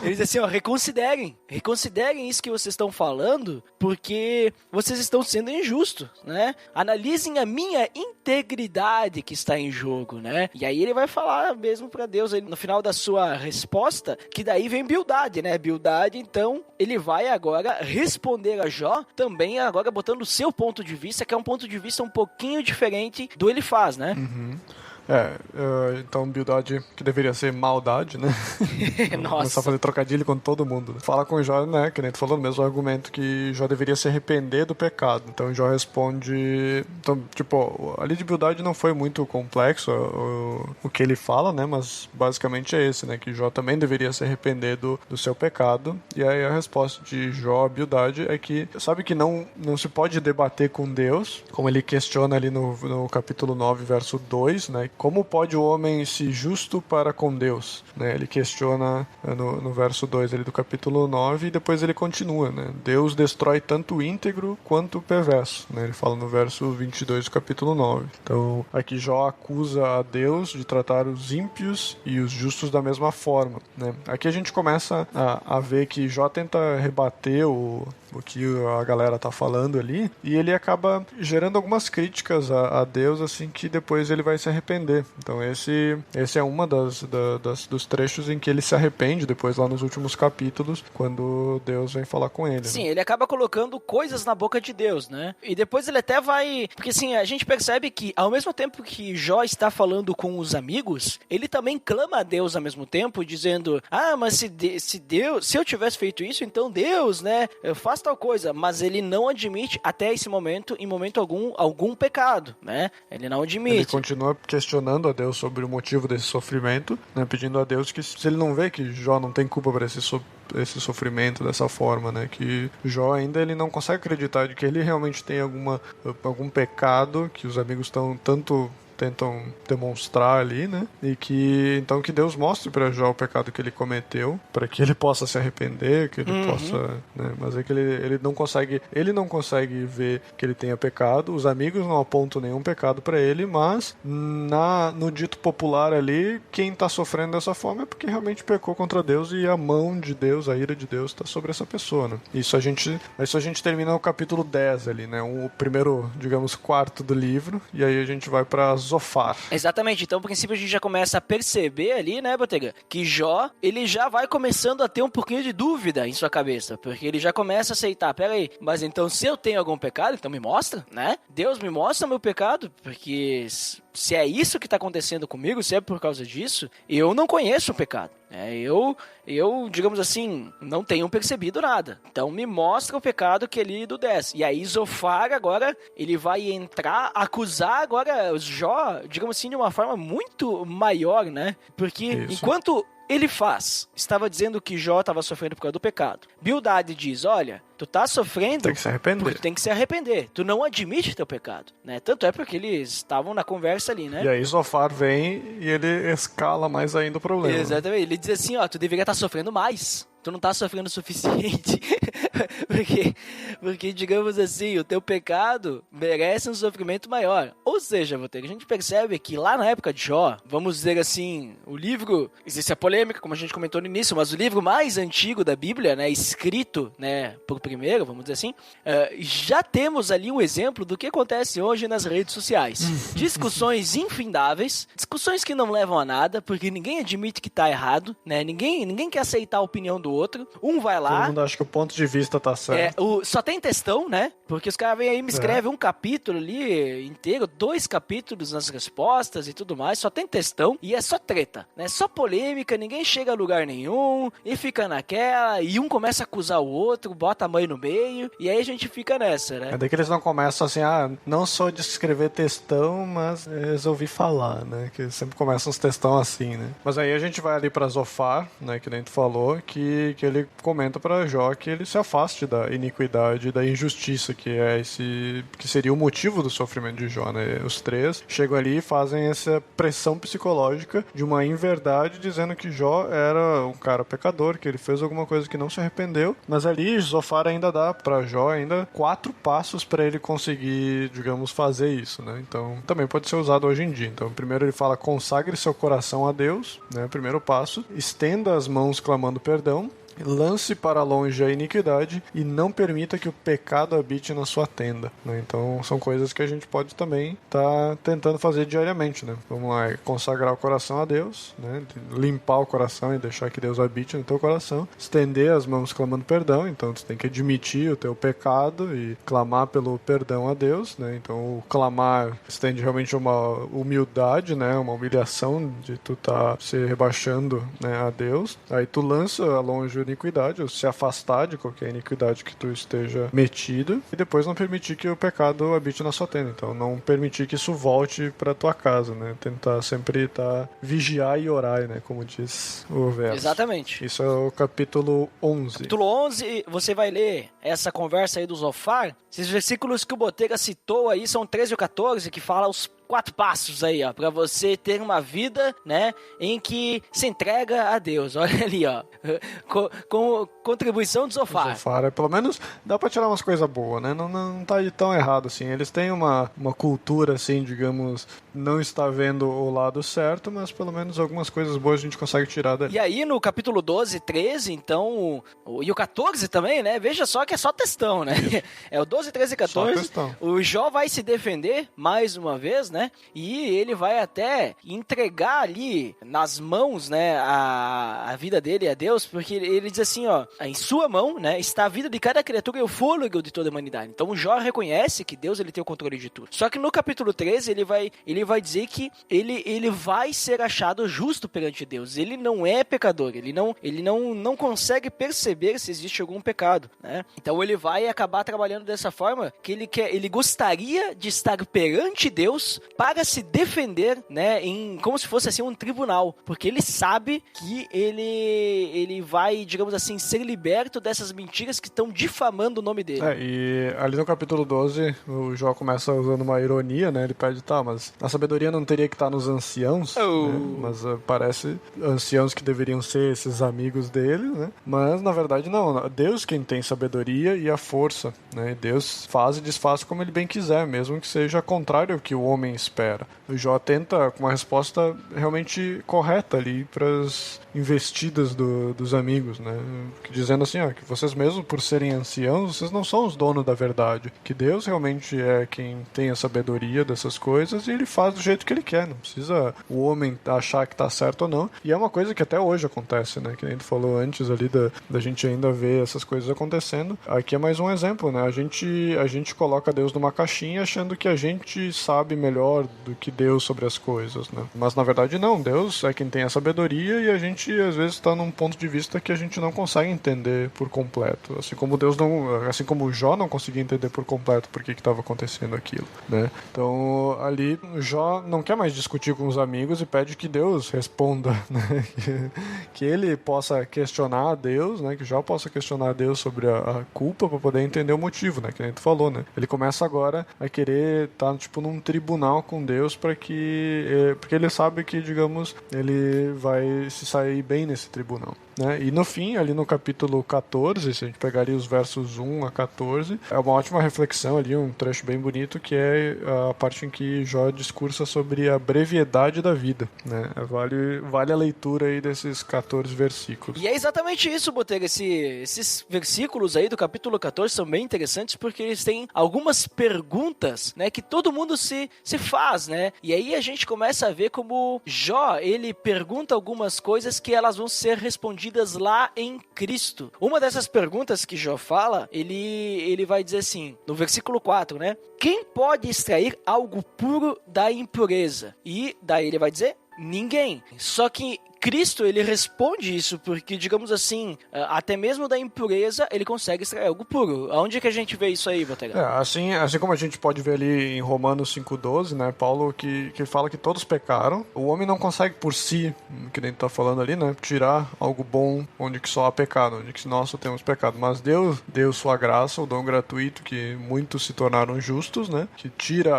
Ele diz assim, reconsiderem isso que vocês vocês estão falando porque vocês estão sendo injustos, né? Analisem a minha integridade que está em jogo, né? E aí ele vai falar mesmo para Deus, no final da sua resposta, que daí vem Bildade, né? Bildade, então, ele vai agora responder a Jó, também agora botando o seu ponto de vista, que é um ponto de vista um pouquinho diferente do Elifaz, né? Então Bildade, que deveria ser maldade, né? Nossa. Começar a fazer trocadilho com todo mundo. Fala com Jó, né? Que nem tu falou, o mesmo argumento que Jó deveria se arrepender do pecado. Então Jó responde... Então, tipo, ali de Bildade não foi muito complexo o que ele fala, né? Mas basicamente é esse, né? Que Jó também deveria se arrepender do seu pecado. E aí a resposta de Jó a Bildade é que, sabe que não se pode debater com Deus, como ele questiona ali no capítulo 9, verso 2, né? Como pode o homem ser justo para com Deus? Né? Ele questiona no verso 2 ali do capítulo 9 e depois ele continua, né? Deus destrói tanto o íntegro quanto o perverso, né? Ele fala no verso 22 do capítulo 9. Então, aqui Jó acusa a Deus de tratar os ímpios e os justos da mesma forma, né? Aqui a gente começa a ver que Jó tenta rebater o que a galera tá falando ali, e ele acaba gerando algumas críticas a Deus, assim, que depois ele vai se arrepender. Então esse é uma dos trechos em que ele se arrepende, depois lá nos últimos capítulos, quando Deus vem falar com ele. Sim, né? ele acaba colocando coisas na boca de Deus, né? E depois ele até vai... Porque assim, a gente percebe que ao mesmo tempo que Jó está falando com os amigos, ele também clama a Deus ao mesmo tempo, dizendo, mas se eu tivesse feito isso, então Deus, né, faz tal coisa, mas ele não admite até esse momento, em momento algum pecado, né? Ele não admite. Ele continua questionando a Deus sobre o motivo desse sofrimento, né? Pedindo a Deus que, se ele não vê que Jó não tem culpa por esse sofrimento dessa forma, né? Que Jó ainda ele não consegue acreditar de que ele realmente tem algum pecado que os amigos tentam demonstrar ali, né? E que então que Deus mostre para Jó o pecado que ele cometeu, para que ele possa se arrepender, que ele possa, né? Mas é que ele não consegue ver que ele tenha pecado. Os amigos não apontam nenhum pecado para ele, mas no dito popular ali, quem tá sofrendo dessa forma é porque realmente pecou contra Deus e a mão de Deus, a ira de Deus tá sobre essa pessoa, né? Isso a gente termina no capítulo 10 ali, né? O primeiro, digamos, quarto do livro, e aí a gente vai para Zofar. Exatamente, então, no princípio, a gente já começa a perceber ali, né, Botega, que Jó, ele já vai começando a ter um pouquinho de dúvida em sua cabeça, porque ele já começa a aceitar, peraí, mas então se eu tenho algum pecado, então me mostra, né? Deus me mostra meu pecado, porque se é isso que está acontecendo comigo, se é por causa disso, eu não conheço o pecado. Eu, digamos assim, não tenho percebido nada. Então me mostra o pecado que ele do 10. E aí Zofar agora, ele vai entrar, acusar agora Jó, digamos assim, de uma forma muito maior, né? Porque enquanto Elifaz estava dizendo que Jó estava sofrendo por causa do pecado, Bildade diz, olha, tu tá sofrendo tem que se arrepender. Porque tu tem que se arrepender. Tu não admite teu pecado, né? Tanto é porque eles estavam na conversa ali, né? E aí Zofar vem e ele escala mais ainda o problema. Exatamente. Ele diz assim, tu deveria estar sofrendo mais. Tu não tá sofrendo o suficiente. porque, digamos assim, o teu pecado merece um sofrimento maior. Ou seja, a gente percebe que lá na época de Jó, vamos dizer assim, o livro, existe a polêmica, como a gente comentou no início, mas o livro mais antigo da Bíblia, né, escrito, né, por primeiro, vamos dizer assim, já temos ali um exemplo do que acontece hoje nas redes sociais. Discussões infindáveis, discussões que não levam a nada, porque ninguém admite que tá errado, né, ninguém quer aceitar a opinião do outro. Um vai lá... Todo mundo acha que o ponto de vista tá certo. Só tem textão, né? Porque os caras vêm aí e me escrevem um capítulo ali inteiro, 2 capítulos nas respostas e tudo mais, só tem textão e é só treta, né? Só polêmica, ninguém chega a lugar nenhum e fica naquela, e um começa a acusar o outro, bota a mãe no meio, e aí a gente fica nessa, né? É daí que eles não começam assim, não sou de escrever textão, mas resolvi falar, né? Que sempre começam os textão assim, né? Mas aí a gente vai ali pra Zofar, né? Que nem tu falou, que ele comenta pra Jó que ele se afaste da iniquidade e da injustiça, que seria o motivo do sofrimento de Jó, né? Os 3 chegam ali e fazem essa pressão psicológica de uma inverdade, dizendo que Jó era um cara pecador, que ele fez alguma coisa que não se arrependeu, mas ali Zofar ainda dá pra Jó 4 passos pra ele conseguir, digamos, fazer isso, né? Então, também pode ser usado hoje em dia. Então, primeiro ele fala, consagre seu coração a Deus, né? Primeiro passo, estenda as mãos clamando perdão. lance para longe a iniquidade e não permita que o pecado habite na sua tenda, né? Então são coisas que a gente pode também estar tentando fazer diariamente, né? Vamos lá, consagrar o coração a Deus, né? Limpar o coração e deixar que Deus habite no teu coração, estender as mãos clamando perdão, então tu tem que admitir o teu pecado e clamar pelo perdão a Deus, né? Então o clamar estende realmente uma humildade, né? Uma humilhação de tu tá se rebaixando, né, a Deus. Aí tu lança longe a iniquidade, ou se afastar de qualquer iniquidade que tu esteja metido, e depois não permitir que o pecado habite na sua tenda. Então não permitir que isso volte pra tua casa, né? Tentar sempre vigiar e orar, né? Como diz o verso. Exatamente. Isso é o capítulo 11. Capítulo 11, você vai ler essa conversa aí do Zofar. Esses versículos que o Botega citou aí são 13 ou 14, que fala os 4 passos aí, ó, pra você ter uma vida, né, em que se entrega a Deus. Olha ali, ó, com contribuição do Zofar. Zofar, pelo menos dá pra tirar umas coisas boas, né? Não tá tão errado assim. Eles têm uma cultura, assim, digamos, não está vendo o lado certo, mas pelo menos algumas coisas boas a gente consegue tirar dali. E aí no capítulo 12, 13, então, e o 14 também, né? Veja só que é só textão, né? É o 12, 13 e 14. O Jó vai se defender mais uma vez, né? E ele vai até entregar ali nas mãos, né, a vida dele a Deus, porque ele diz assim, ó, em sua mão, né, está a vida de cada criatura e o fôlego de toda a humanidade. Então o Jó reconhece que Deus, ele tem o controle de tudo. Só que no capítulo 13 ele vai dizer que ele vai ser achado justo perante Deus. Ele não é pecador, ele não consegue perceber se existe algum pecado, né? Então ele vai acabar trabalhando dessa forma que ele gostaria de estar perante Deus para se defender, né, como se fosse assim um tribunal, porque ele sabe que ele vai, digamos assim, ser liberto dessas mentiras que estão difamando o nome dele. E ali no capítulo 12, o Jó começa usando uma ironia, né? Ele pede, mas a sabedoria não teria que estar nos anciãos, né? Mas parece anciãos que deveriam ser esses amigos dele, né? Mas na verdade não, Deus quem tem sabedoria e a força, né? Deus faz e desfaz como ele bem quiser, mesmo que seja contrário ao que o homem espera. O Jó tenta com uma resposta realmente correta ali para as investidas dos amigos, né? Dizendo assim, que vocês mesmos, por serem anciãos, vocês não são os donos da verdade. Que Deus realmente é quem tem a sabedoria dessas coisas e ele faz do jeito que ele quer. Não precisa o homem achar que tá certo ou não. E é uma coisa que até hoje acontece, né? Que a gente falou antes ali da gente ainda ver essas coisas acontecendo. Aqui é mais um exemplo, né? A gente coloca Deus numa caixinha achando que a gente sabe melhor do que Deus sobre as coisas, né? Mas na verdade não. Deus é quem tem a sabedoria e a gente às vezes está num ponto de vista que a gente não consegue entender por completo. Assim como o Jó não conseguia entender por completo por que estava acontecendo aquilo, né? Então ali o Jó não quer mais discutir com os amigos e pede que Deus responda, né? Que ele possa questionar a Deus, né? Que Jó possa questionar a Deus sobre a culpa para poder entender o motivo, né? Que a gente falou, né? Ele começa agora a querer estar num tribunal com Deus porque ele sabe que, digamos, ele vai se sair bem nesse tribunal, né? E no fim, ali no capítulo 14, se a gente pegaria os versos 1 a 14, é uma ótima reflexão ali, um trecho bem bonito, que é a parte em que Jó discursa sobre a brevidade da vida, né? Vale a leitura aí desses 14 versículos. E é exatamente isso, Botega. Esses versículos aí do capítulo 14 são bem interessantes porque eles têm algumas perguntas, né, que todo mundo se faz, né? E aí a gente começa a ver como Jó, ele pergunta algumas coisas que elas vão ser respondidas lá em Cristo. Uma dessas perguntas que Jó fala, ele vai dizer assim, no versículo 4, né? Quem pode extrair algo puro da impureza? E daí ele vai dizer, ninguém. Só que Cristo, ele responde isso porque, digamos assim, até mesmo da impureza, ele consegue extrair algo puro. Aonde que a gente vê isso aí, Botega? Assim como a gente pode ver ali em Romanos 5,12, né, Paulo que fala que todos pecaram. O homem não consegue por si, que nem tá falando ali, né, tirar algo bom onde que só há pecado, onde que nós só temos pecado. Mas Deus deu sua graça, o dom gratuito, que muitos se tornaram justos, né, que tira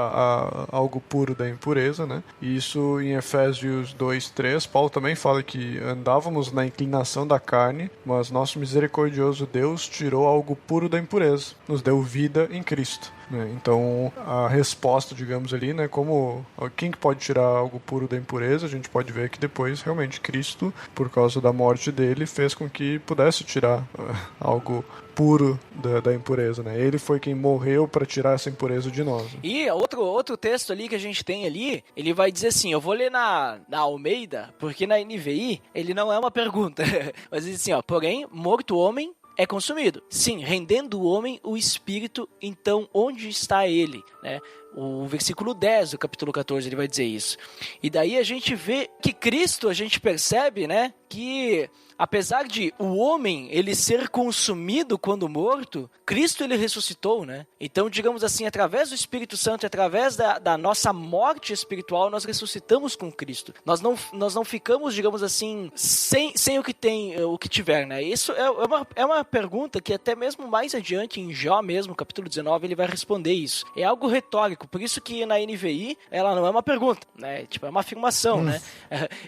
algo puro da impureza, né. E isso em Efésios 2,3, Paulo também fala que andávamos na inclinação da carne, mas nosso misericordioso Deus tirou algo puro da impureza, nos deu vida em Cristo. né? Então, a resposta, digamos ali, né, como quem que pode tirar algo puro da impureza, a gente pode ver que depois, realmente, Cristo, por causa da morte dele, fez com que pudesse tirar algo puro da impureza, né? Ele foi quem morreu para tirar essa impureza de nós. Né? E outro texto ali que a gente tem ali, ele vai dizer assim, eu vou ler na Almeida, porque na NVI ele não é uma pergunta, mas diz assim, ó, porém, morto o homem é consumido. Sim, rendendo o homem o espírito, então onde está ele? Né? O versículo 10 do capítulo 14, ele vai dizer isso. E daí a gente vê que Cristo, a gente percebe, né, que apesar de o homem ele ser consumido quando morto, Cristo ele ressuscitou, né? Então, digamos assim, através do Espírito Santo, através da nossa morte espiritual, nós ressuscitamos com Cristo. Nós não ficamos, digamos assim, sem o que tem, o que tiver, né? Isso é uma pergunta que até mesmo mais adiante em Jó mesmo, capítulo 19, ele vai responder isso. É algo retórico, por isso que na NVI ela não é uma pergunta, né? Tipo, é uma afirmação, né?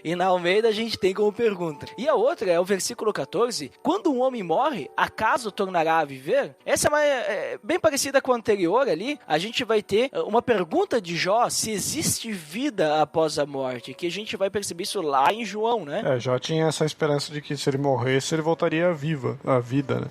E na Almeida a gente tem como pergunta. E a outra é o versículo 14, quando um homem morre, acaso tornará a viver? Essa é bem parecida com a anterior ali, a gente vai ter uma pergunta de Jó, se existe vida após a morte, que a gente vai perceber isso lá em João, né? Jó tinha essa esperança de que se ele morresse, ele voltaria à vida, né?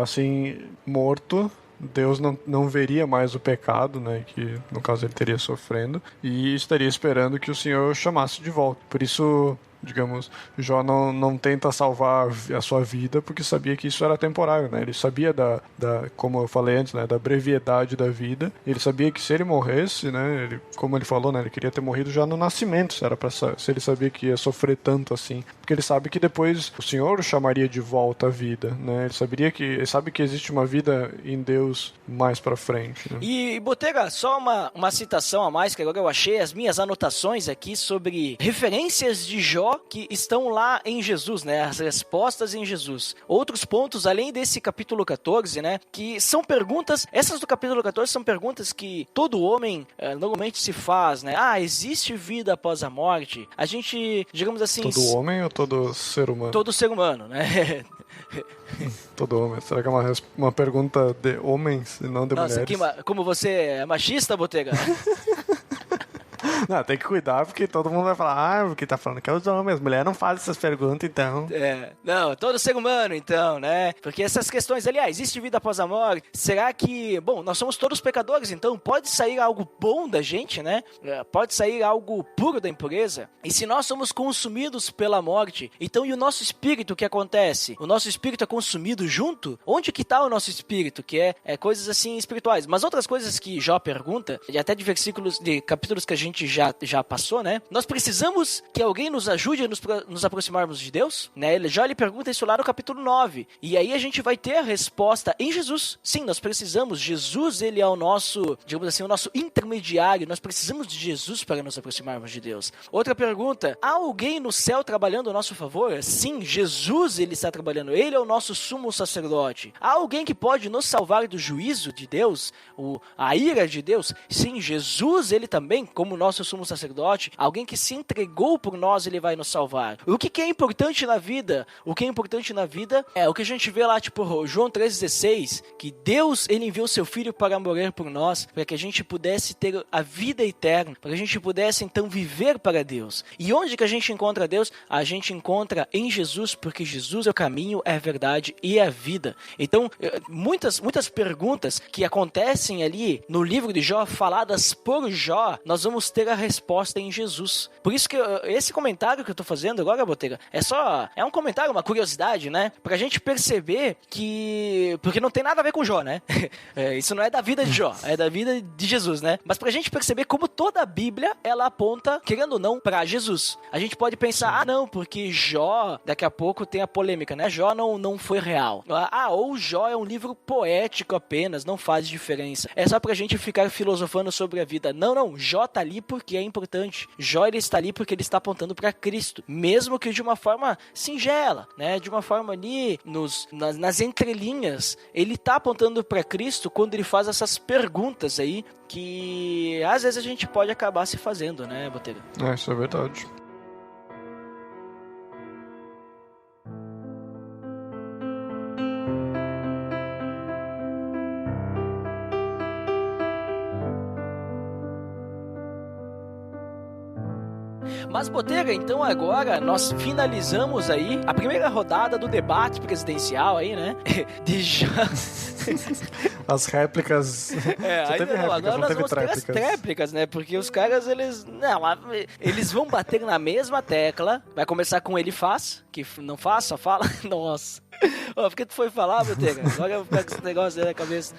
Assim, morto, Deus não veria mais o pecado, né, que no caso ele teria sofrendo, e estaria esperando que o Senhor chamasse de volta. Por isso, digamos, Jó não tenta salvar a sua vida porque sabia que isso era temporário, né? Ele sabia como eu falei antes, né, da brevidade da vida. Ele sabia que se ele morresse, né, como ele falou, né, ele queria ter morrido já no nascimento, se ele sabia que ia sofrer tanto assim, porque ele sabe que depois o Senhor o chamaria de volta à vida, né? Ele sabe que existe uma vida em Deus mais pra frente, né? E Botega, só uma citação a mais que agora eu achei as minhas anotações aqui sobre referências de Jó que estão lá em Jesus, né? As respostas em Jesus. Outros pontos, além desse capítulo 14, né? Que são perguntas, essas do capítulo 14 são perguntas que todo homem normalmente se faz, né? Existe vida após a morte? A gente, digamos assim... Todo homem ou todo ser humano? Todo ser humano, né? Todo homem. Será que é uma pergunta de homens e não de mulheres? Como você é machista, Botega? Não, tem que cuidar, porque todo mundo vai falar, porque tá falando que é os homens, as mulheres não fazem essas perguntas, então. Não, todo ser humano, então, né? Porque essas questões, aliás, existe vida após a morte? Será que, bom, nós somos todos pecadores, então pode sair algo bom da gente, né? Pode sair algo puro da impureza? E se nós somos consumidos pela morte, então e o nosso espírito, o que acontece? O nosso espírito é consumido junto? Onde que tá o nosso espírito? Que é coisas assim espirituais. Mas outras coisas que Jó pergunta, e até de versículos, de capítulos que a gente já passou, né? Nós precisamos que alguém nos ajude a nos aproximarmos de Deus, né? Ele pergunta isso lá no capítulo 9. E aí a gente vai ter a resposta em Jesus. Sim, nós precisamos. Jesus, ele é o nosso, digamos assim, o nosso intermediário. Nós precisamos de Jesus para nos aproximarmos de Deus. Outra pergunta, há alguém no céu trabalhando a nosso favor? Sim, Jesus, ele está trabalhando. Ele é o nosso sumo sacerdote. Há alguém que pode nos salvar do juízo de Deus? A ira de Deus? Sim, Jesus, ele também, como nosso sumo sacerdote, alguém que se entregou por nós, ele vai nos salvar. O que é importante na vida? O que é importante na vida é o que a gente vê lá, tipo, João 3,16, que Deus, ele enviou seu Filho para morrer por nós, para que a gente pudesse ter a vida eterna, para que a gente pudesse, então, viver para Deus. E onde que a gente encontra Deus? A gente encontra em Jesus, porque Jesus é o caminho, é a verdade e é a vida. Então, muitas perguntas que acontecem ali no livro de Jó, faladas por Jó, nós vamos ter a resposta em Jesus. Por isso que esse comentário que eu tô fazendo agora, Botega, é um comentário, uma curiosidade, né? Pra gente perceber que... Porque não tem nada a ver com Jó, né? Isso não é da vida de Jó, é da vida de Jesus, né? Mas pra gente perceber como toda a Bíblia, ela aponta, querendo ou não, pra Jesus. A gente pode pensar, não, porque Jó, daqui a pouco tem a polêmica, né? Jó não foi real. Ou Jó é um livro poético apenas, não faz diferença. É só pra gente ficar filosofando sobre a vida. Não, Jó tá ali porque é importante. Jó, ele está ali porque ele está apontando para Cristo, mesmo que de uma forma singela, né? De uma forma ali nas entrelinhas, ele está apontando para Cristo quando ele faz essas perguntas aí que às vezes a gente pode acabar se fazendo, né, Botega? Isso é verdade. Mas, Botega, então agora nós finalizamos aí a primeira rodada do debate presidencial aí, né? De já... As réplicas... ainda não, agora nós vamos ter as tréplicas, né? Porque os caras, eles vão bater na mesma tecla. Vai começar com ele faz, que não faz, só fala. Nossa. Por que tu foi falar, Botega? Agora eu vou ficar com esse negócio aí na cabeça.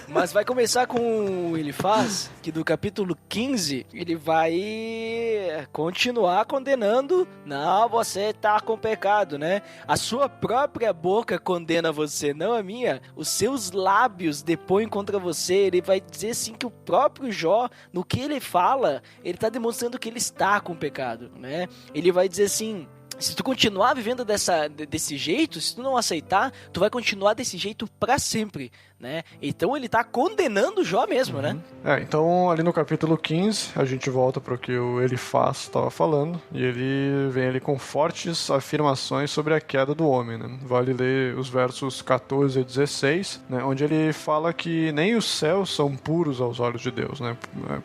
Mas vai começar com ele faz, que do capítulo 15, ele vai continuar condenando. Não, você tá com pecado, né? A sua própria boca condena você, não a minha. Os seus lábios depõem contra você. Ele vai dizer assim que o próprio Jó, no que ele fala, ele tá demonstrando que ele está com pecado, né? Ele vai dizer assim: se tu continuar vivendo desse jeito, se tu não aceitar, tu vai continuar desse jeito pra sempre, né? Então ele tá condenando Jó mesmo, né? Então ali no capítulo 15, a gente volta pro que o Elifaz estava falando, e ele vem ali com fortes afirmações sobre a queda do homem, né? Vale ler os versos 14 e 16, né? Onde ele fala que nem os céus são puros aos olhos de Deus, né?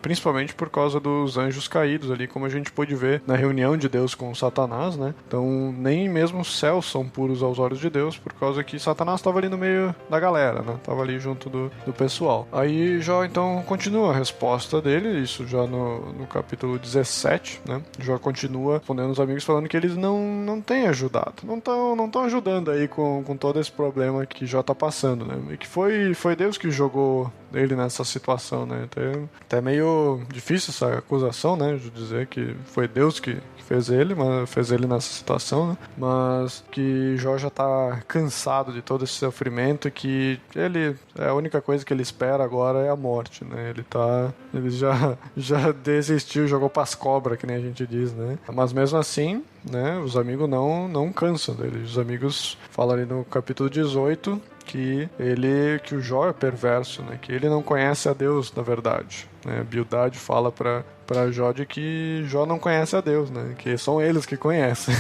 Principalmente por causa dos anjos caídos ali, como a gente pôde ver na reunião de Deus com Satanás, né? Então, nem mesmo os céus são puros aos olhos de Deus, por causa que Satanás estava ali no meio da galera, né? Tava ali junto do pessoal. Aí Jó, então, continua a resposta dele, isso já no capítulo 17, né? Jó continua respondendo os amigos falando que eles não têm ajudado, não estão ajudando aí com todo esse problema que Jó tá passando, né? E que foi Deus que jogou ele nessa situação, né? Até meio difícil essa acusação, né? De dizer que foi Deus que fez ele nessa situação, né? Mas que Jó já tá cansado de todo esse sofrimento e que a única coisa que ele espera agora é a morte, né? Ele já desistiu, jogou pras cobras, que nem a gente diz, né? Mas mesmo assim, né? Os amigos não cansam dele. Os amigos falam ali no capítulo 18 que o Jó é perverso, né? Que ele não conhece a Deus, na verdade, né? Bildade fala para Jó de que Jó não conhece a Deus, né? Que são eles que conhecem.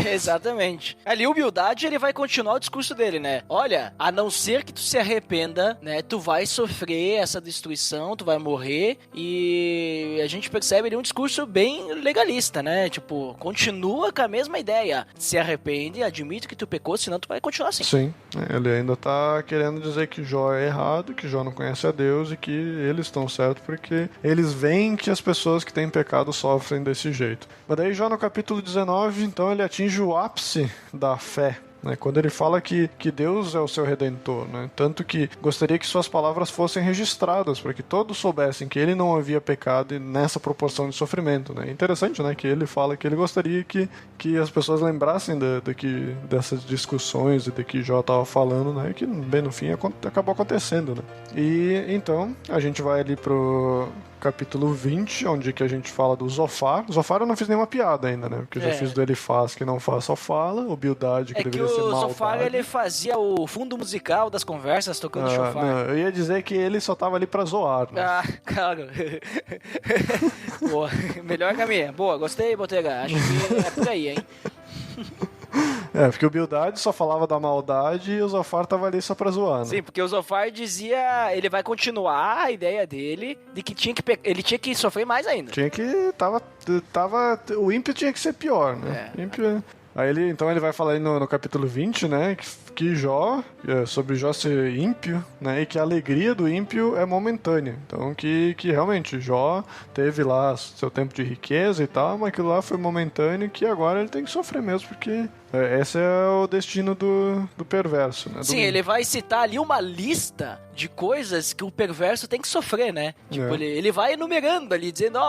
Exatamente. Ali o Bildade, ele vai continuar o discurso dele, né? Olha, a não ser que tu se arrependa, né? Tu vai sofrer essa destruição, tu vai morrer, e a gente percebe ali um discurso bem legalista, né? Tipo, continua com a mesma ideia. Se arrepende, admite que tu pecou, senão tu vai continuar assim. Sim, ele ainda tá querendo dizer que Jó é errado, que Jó não conhece a Deus e que eles estão certos porque eles veem que as pessoas que têm pecado sofrem desse jeito. Mas daí Jó no capítulo 19, então ele atinge o ápice da fé, né? Quando ele fala que Deus é o seu Redentor, né? Tanto que gostaria que suas palavras fossem registradas para que todos soubessem que ele não havia pecado nessa proporção de sofrimento, né? Interessante, né? Que ele fala que ele gostaria que as pessoas lembrassem dessas discussões e de que Jó estava falando, né? E que bem no fim acabou acontecendo, né? E então a gente vai ali pro capítulo 20, onde que a gente fala do Zofar. Zofar eu não fiz nenhuma piada ainda, né? Porque eu já fiz do Elifaz, que não faz, só fala. O Bildade, que deveria ser maldade. O Zofar, ele fazia o fundo musical das conversas tocando chofar. Não, eu ia dizer que ele só tava ali pra zoar, né? Ah, claro. Boa, melhor que a minha. Boa, gostei, Botega. Acho que é por aí, hein? Porque o Bildade só falava da maldade e o Zofar tava ali só pra zoar, né? Sim, porque o Zofar dizia, ele vai continuar a ideia dele de que ele tinha que sofrer mais ainda. O ímpio tinha que ser pior, né? Ímpio... Aí ele vai falar aí no capítulo 20, né, que Jó, sobre Jó ser ímpio, né, e que a alegria do ímpio é momentânea. Então que realmente Jó teve lá seu tempo de riqueza e tal, mas aquilo lá foi momentâneo, que agora ele tem que sofrer mesmo, porque esse é o destino do perverso, né? Sim, ele vai citar ali uma lista de coisas que o perverso tem que sofrer, né? Tipo, ele vai enumerando ali, dizendo,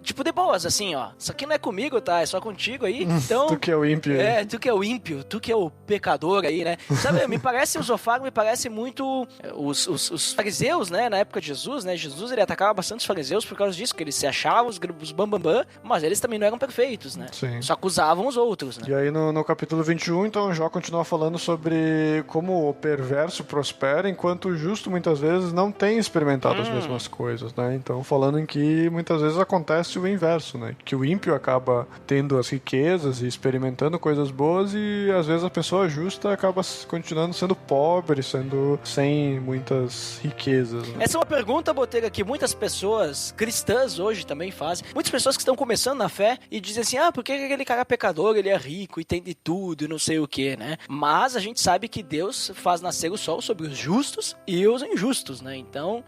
tipo de boas, assim, ó, isso aqui não é comigo, tá? É só contigo aí, então... Tu que é o ímpio. Tu que é o ímpio, tu que é o pecador aí, né? Sabe, me parece, o Zofar me parece muito os fariseus, né? Na época de Jesus, né? Jesus, ele atacava bastante os fariseus por causa disso, que eles se achavam os bambambam, mas eles também não eram perfeitos, né? Sim. Só acusavam os outros, né? E aí no capítulo 21, então, Jó continua falando sobre como o perverso prospera, enquanto o justo muitas vezes não tem experimentado as mesmas coisas, né? Então, falando em que muitas vezes acontece o inverso, né? Que o ímpio acaba tendo as riquezas e experimentando experimentando coisas boas e às vezes a pessoa justa acaba continuando sendo pobre, sendo sem muitas riquezas, né? Essa é uma pergunta, Botega, que muitas pessoas cristãs hoje também fazem. Muitas pessoas que estão começando na fé e dizem assim, por que aquele cara pecador, ele é rico e tem de tudo e não sei o que, né? Mas a gente sabe que Deus faz nascer o sol sobre os justos e os injustos, né? Então,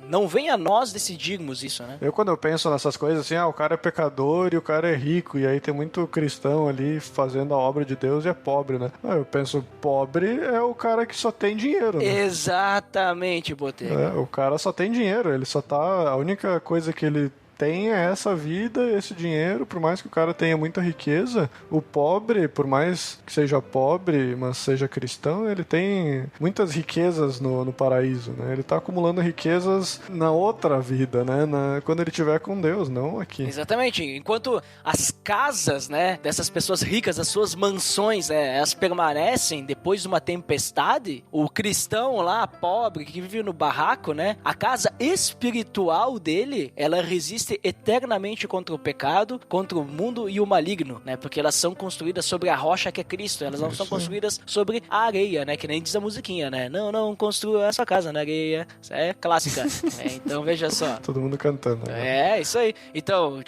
não vem a nós decidirmos isso, né? Quando eu penso nessas coisas assim, o cara é pecador e o cara é rico, e aí tem muito cristão ali fazendo a obra de Deus e é pobre, né? Eu penso, pobre é o cara que só tem dinheiro, né? Exatamente, Botega. O cara só tem dinheiro, ele só tá... A única coisa que ele tem essa vida, esse dinheiro, por mais que o cara tenha muita riqueza, o pobre, por mais que seja pobre, mas seja cristão, ele tem muitas riquezas no paraíso, né? Ele tá acumulando riquezas na outra vida, né? Quando ele estiver com Deus, não aqui. Exatamente. Enquanto as casas, né, dessas pessoas ricas, as suas mansões, elas permanecem depois de uma tempestade, o cristão lá, pobre, que vive no barraco, né, a casa espiritual dele, ela resiste eternamente contra o pecado, contra o mundo e o maligno, né? Porque elas são construídas sobre a rocha que é Cristo, elas não são construídas sobre a areia, né? Que nem diz a musiquinha, né? Não construa a sua casa na areia. Isso é clássica. Então veja só. Todo mundo cantando. Né? Isso aí. Então,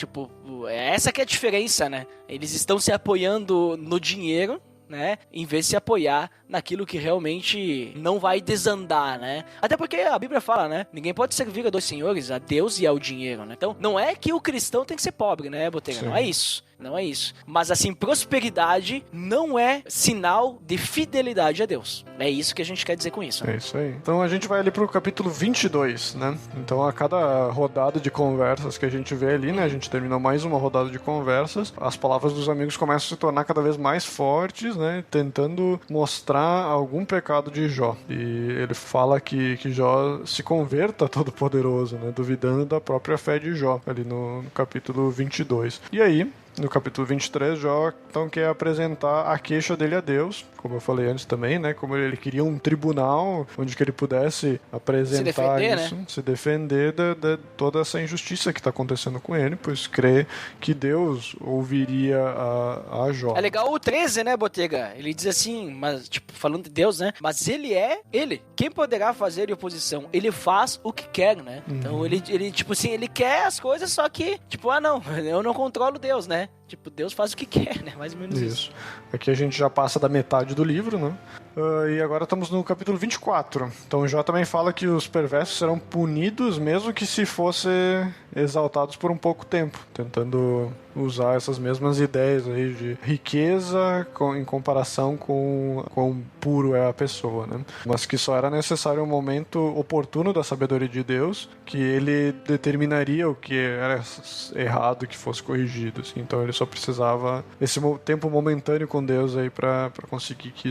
essa que é a diferença, né? Eles estão se apoiando no dinheiro, né, em vez de se apoiar naquilo que realmente não vai desandar, né? Até porque a Bíblia fala, né? Ninguém pode servir a dois senhores, a Deus e ao dinheiro, né? Então, não é que o cristão tem que ser pobre, né, Botega? Não é isso. Não é isso. Mas, assim, prosperidade não é sinal de fidelidade a Deus. É isso que a gente quer dizer com isso. Né? É isso aí. Então, a gente vai ali pro capítulo 22, né? Então, a cada rodada de conversas que a gente vê ali, né? A gente terminou mais uma rodada de conversas. As palavras dos amigos começam a se tornar cada vez mais fortes, né? Tentando mostrar algum pecado de Jó. E ele fala que Jó se converta a Todo-Poderoso, né? Duvidando da própria fé de Jó, ali no capítulo 22. E aí, no capítulo 23, Jó então quer apresentar a queixa dele a Deus, como eu falei antes também, né? Como ele queria um tribunal onde que ele pudesse apresentar se defender de toda essa injustiça que está acontecendo com ele, pois crê que Deus ouviria a Jó. É legal o 13, né, Botega? Ele diz assim, mas falando de Deus, né? Mas ele é ele. Quem poderá fazer oposição? Ele faz o que quer, né? Então ele ele quer as coisas, só que, não, eu não controlo Deus, né? Deus faz o que quer, né? Mais ou menos isso. Aqui a gente já passa da metade do livro, né? E agora estamos no capítulo 24. Então Jó também fala que os perversos serão punidos mesmo que se fossem exaltados por um pouco tempo, tentando usar essas mesmas ideias aí de riqueza em comparação com quão puro é a pessoa, né? Mas que só era necessário um momento oportuno da sabedoria de Deus, que ele determinaria o que era errado, que fosse corrigido, assim. Então ele só precisava esse tempo momentâneo com Deus aí para conseguir que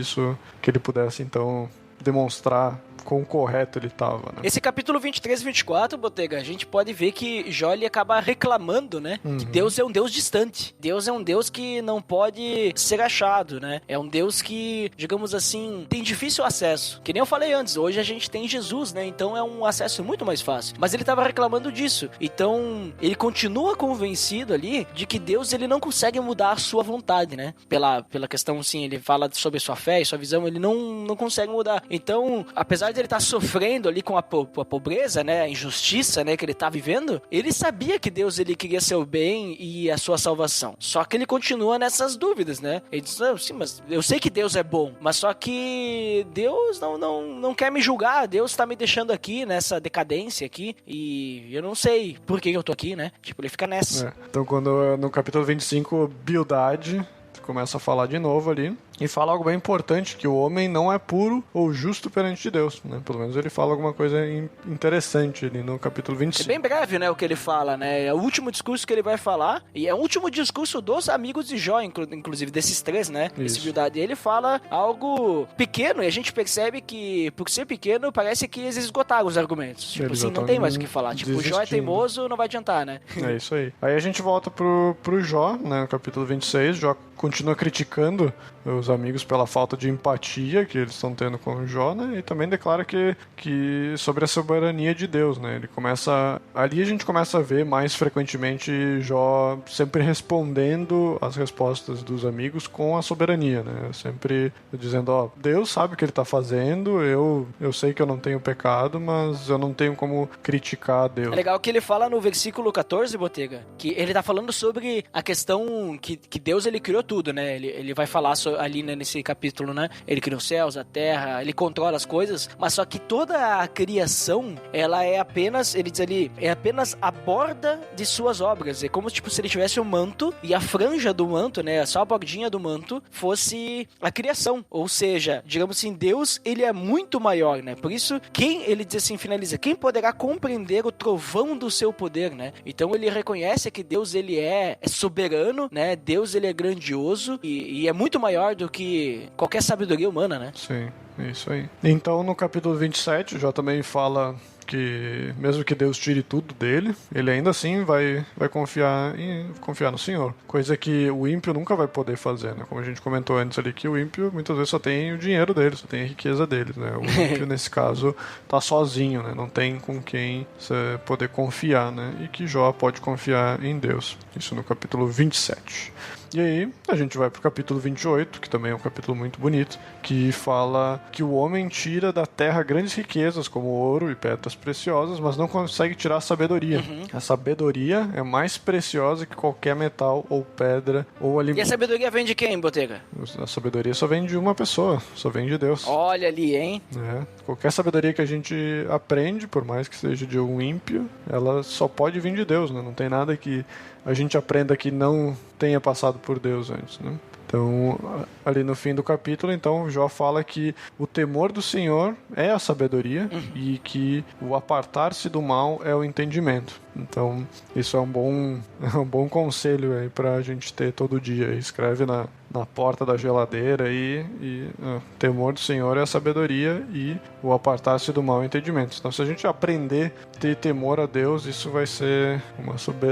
ele pudesse então demonstrar quão correto ele estava, né? Esse capítulo 23 e 24, Botega, a gente pode ver que Jó ele acaba reclamando, né? Que Deus é um Deus distante. Deus é um Deus que não pode ser achado, né? É um Deus que, digamos assim, tem difícil acesso. Que nem eu falei antes, hoje a gente tem Jesus, né? Então é um acesso muito mais fácil. Mas ele estava reclamando disso. Então, ele continua convencido ali de que Deus ele não consegue mudar a sua vontade, né? Pela questão, assim, ele fala sobre sua fé e sua visão, ele não consegue mudar. Então, apesar de ele estar sofrendo ali com a pobreza, né, a injustiça, né, que ele está vivendo, ele sabia que Deus ele queria seu bem e a sua salvação. Só que ele continua nessas dúvidas, né? Ele diz, não, sim, mas eu sei que Deus é bom, mas só que Deus não quer me julgar, Deus está me deixando aqui nessa decadência aqui e eu não sei por que eu tô aqui, né? Ele fica nessa. Então, quando no capítulo 25, Bildade começa a falar de novo ali e fala algo bem importante, que o homem não é puro ou justo perante Deus, né? Pelo menos ele fala alguma coisa interessante ali no capítulo 25. É bem breve, né, o que ele fala, né? É o último discurso que ele vai falar, e é o último discurso dos amigos de Jó, inclusive desses três, né? Esse Bildade, ele fala algo pequeno, e a gente percebe que, por ser pequeno, parece que eles esgotaram os argumentos. Assim, não tem mais o que falar. O Jó é teimoso, não vai adiantar, né? É isso aí. Aí a gente volta pro Jó, né, no capítulo 26, Jó continua criticando os amigos pela falta de empatia que eles estão tendo com Jó, né? E também declara que sobre a soberania de Deus, né? Ele começa... Ali a gente começa a ver mais frequentemente Jó sempre respondendo as respostas dos amigos com a soberania, né? Sempre dizendo, ó, Deus sabe o que ele está fazendo, eu sei que eu não tenho pecado, mas eu não tenho como criticar Deus. É legal que ele fala no versículo 14, Botega, que ele tá falando sobre a questão que Deus, ele criou tudo, né? Ele vai falar ali, né, nesse capítulo, né? Ele criou os céus, a terra, ele controla as coisas, mas só que toda a criação, ela é apenas, ele diz ali, é apenas a borda de suas obras. É como tipo se ele tivesse um manto e a franja do manto, né? Só a bordinha do manto fosse a criação. Ou seja, digamos assim, Deus, ele é muito maior, né? Por isso, ele diz assim, finaliza, quem poderá compreender o trovão do seu poder, né? Então ele reconhece que Deus, ele é soberano, né? Deus, ele é grandioso e é muito maior do que qualquer sabedoria humana, né? Sim, é isso aí. Então, no capítulo 27, já também fala que mesmo que Deus tire tudo dele, ele ainda assim vai confiar no Senhor. Coisa que o ímpio nunca vai poder fazer, né? Como a gente comentou antes ali, que o ímpio muitas vezes só tem o dinheiro dele, só tem a riqueza dele, né? O ímpio, nesse caso, tá sozinho, né? Não tem com quem você poder confiar, né? E que Jó pode confiar em Deus. Isso no capítulo 27. E aí, a gente vai pro capítulo 28, que também é um capítulo muito bonito, que fala que o homem tira da terra grandes riquezas, como ouro e pedras preciosas, mas não consegue tirar a sabedoria. Uhum. A sabedoria é mais preciosa que qualquer metal ou pedra ou alimento. E a sabedoria vem de quem, Botega? A sabedoria só vem de uma pessoa, só vem de Deus. Olha ali, hein? Qualquer sabedoria que a gente aprende, por mais que seja de um ímpio, ela só pode vir de Deus, né? Não tem nada que a gente aprenda que não tenha passado por Deus antes, né? Então, ali no fim do capítulo, então, Jó fala que o temor do Senhor é a sabedoria e que o apartar-se do mal é o entendimento. Então, isso é um bom conselho aí pra gente ter todo dia. Escreve na porta da geladeira aí, o temor do Senhor é a sabedoria e o apartar-se do mal é o entendimento. Então, se a gente aprender a ter temor a Deus, isso vai ser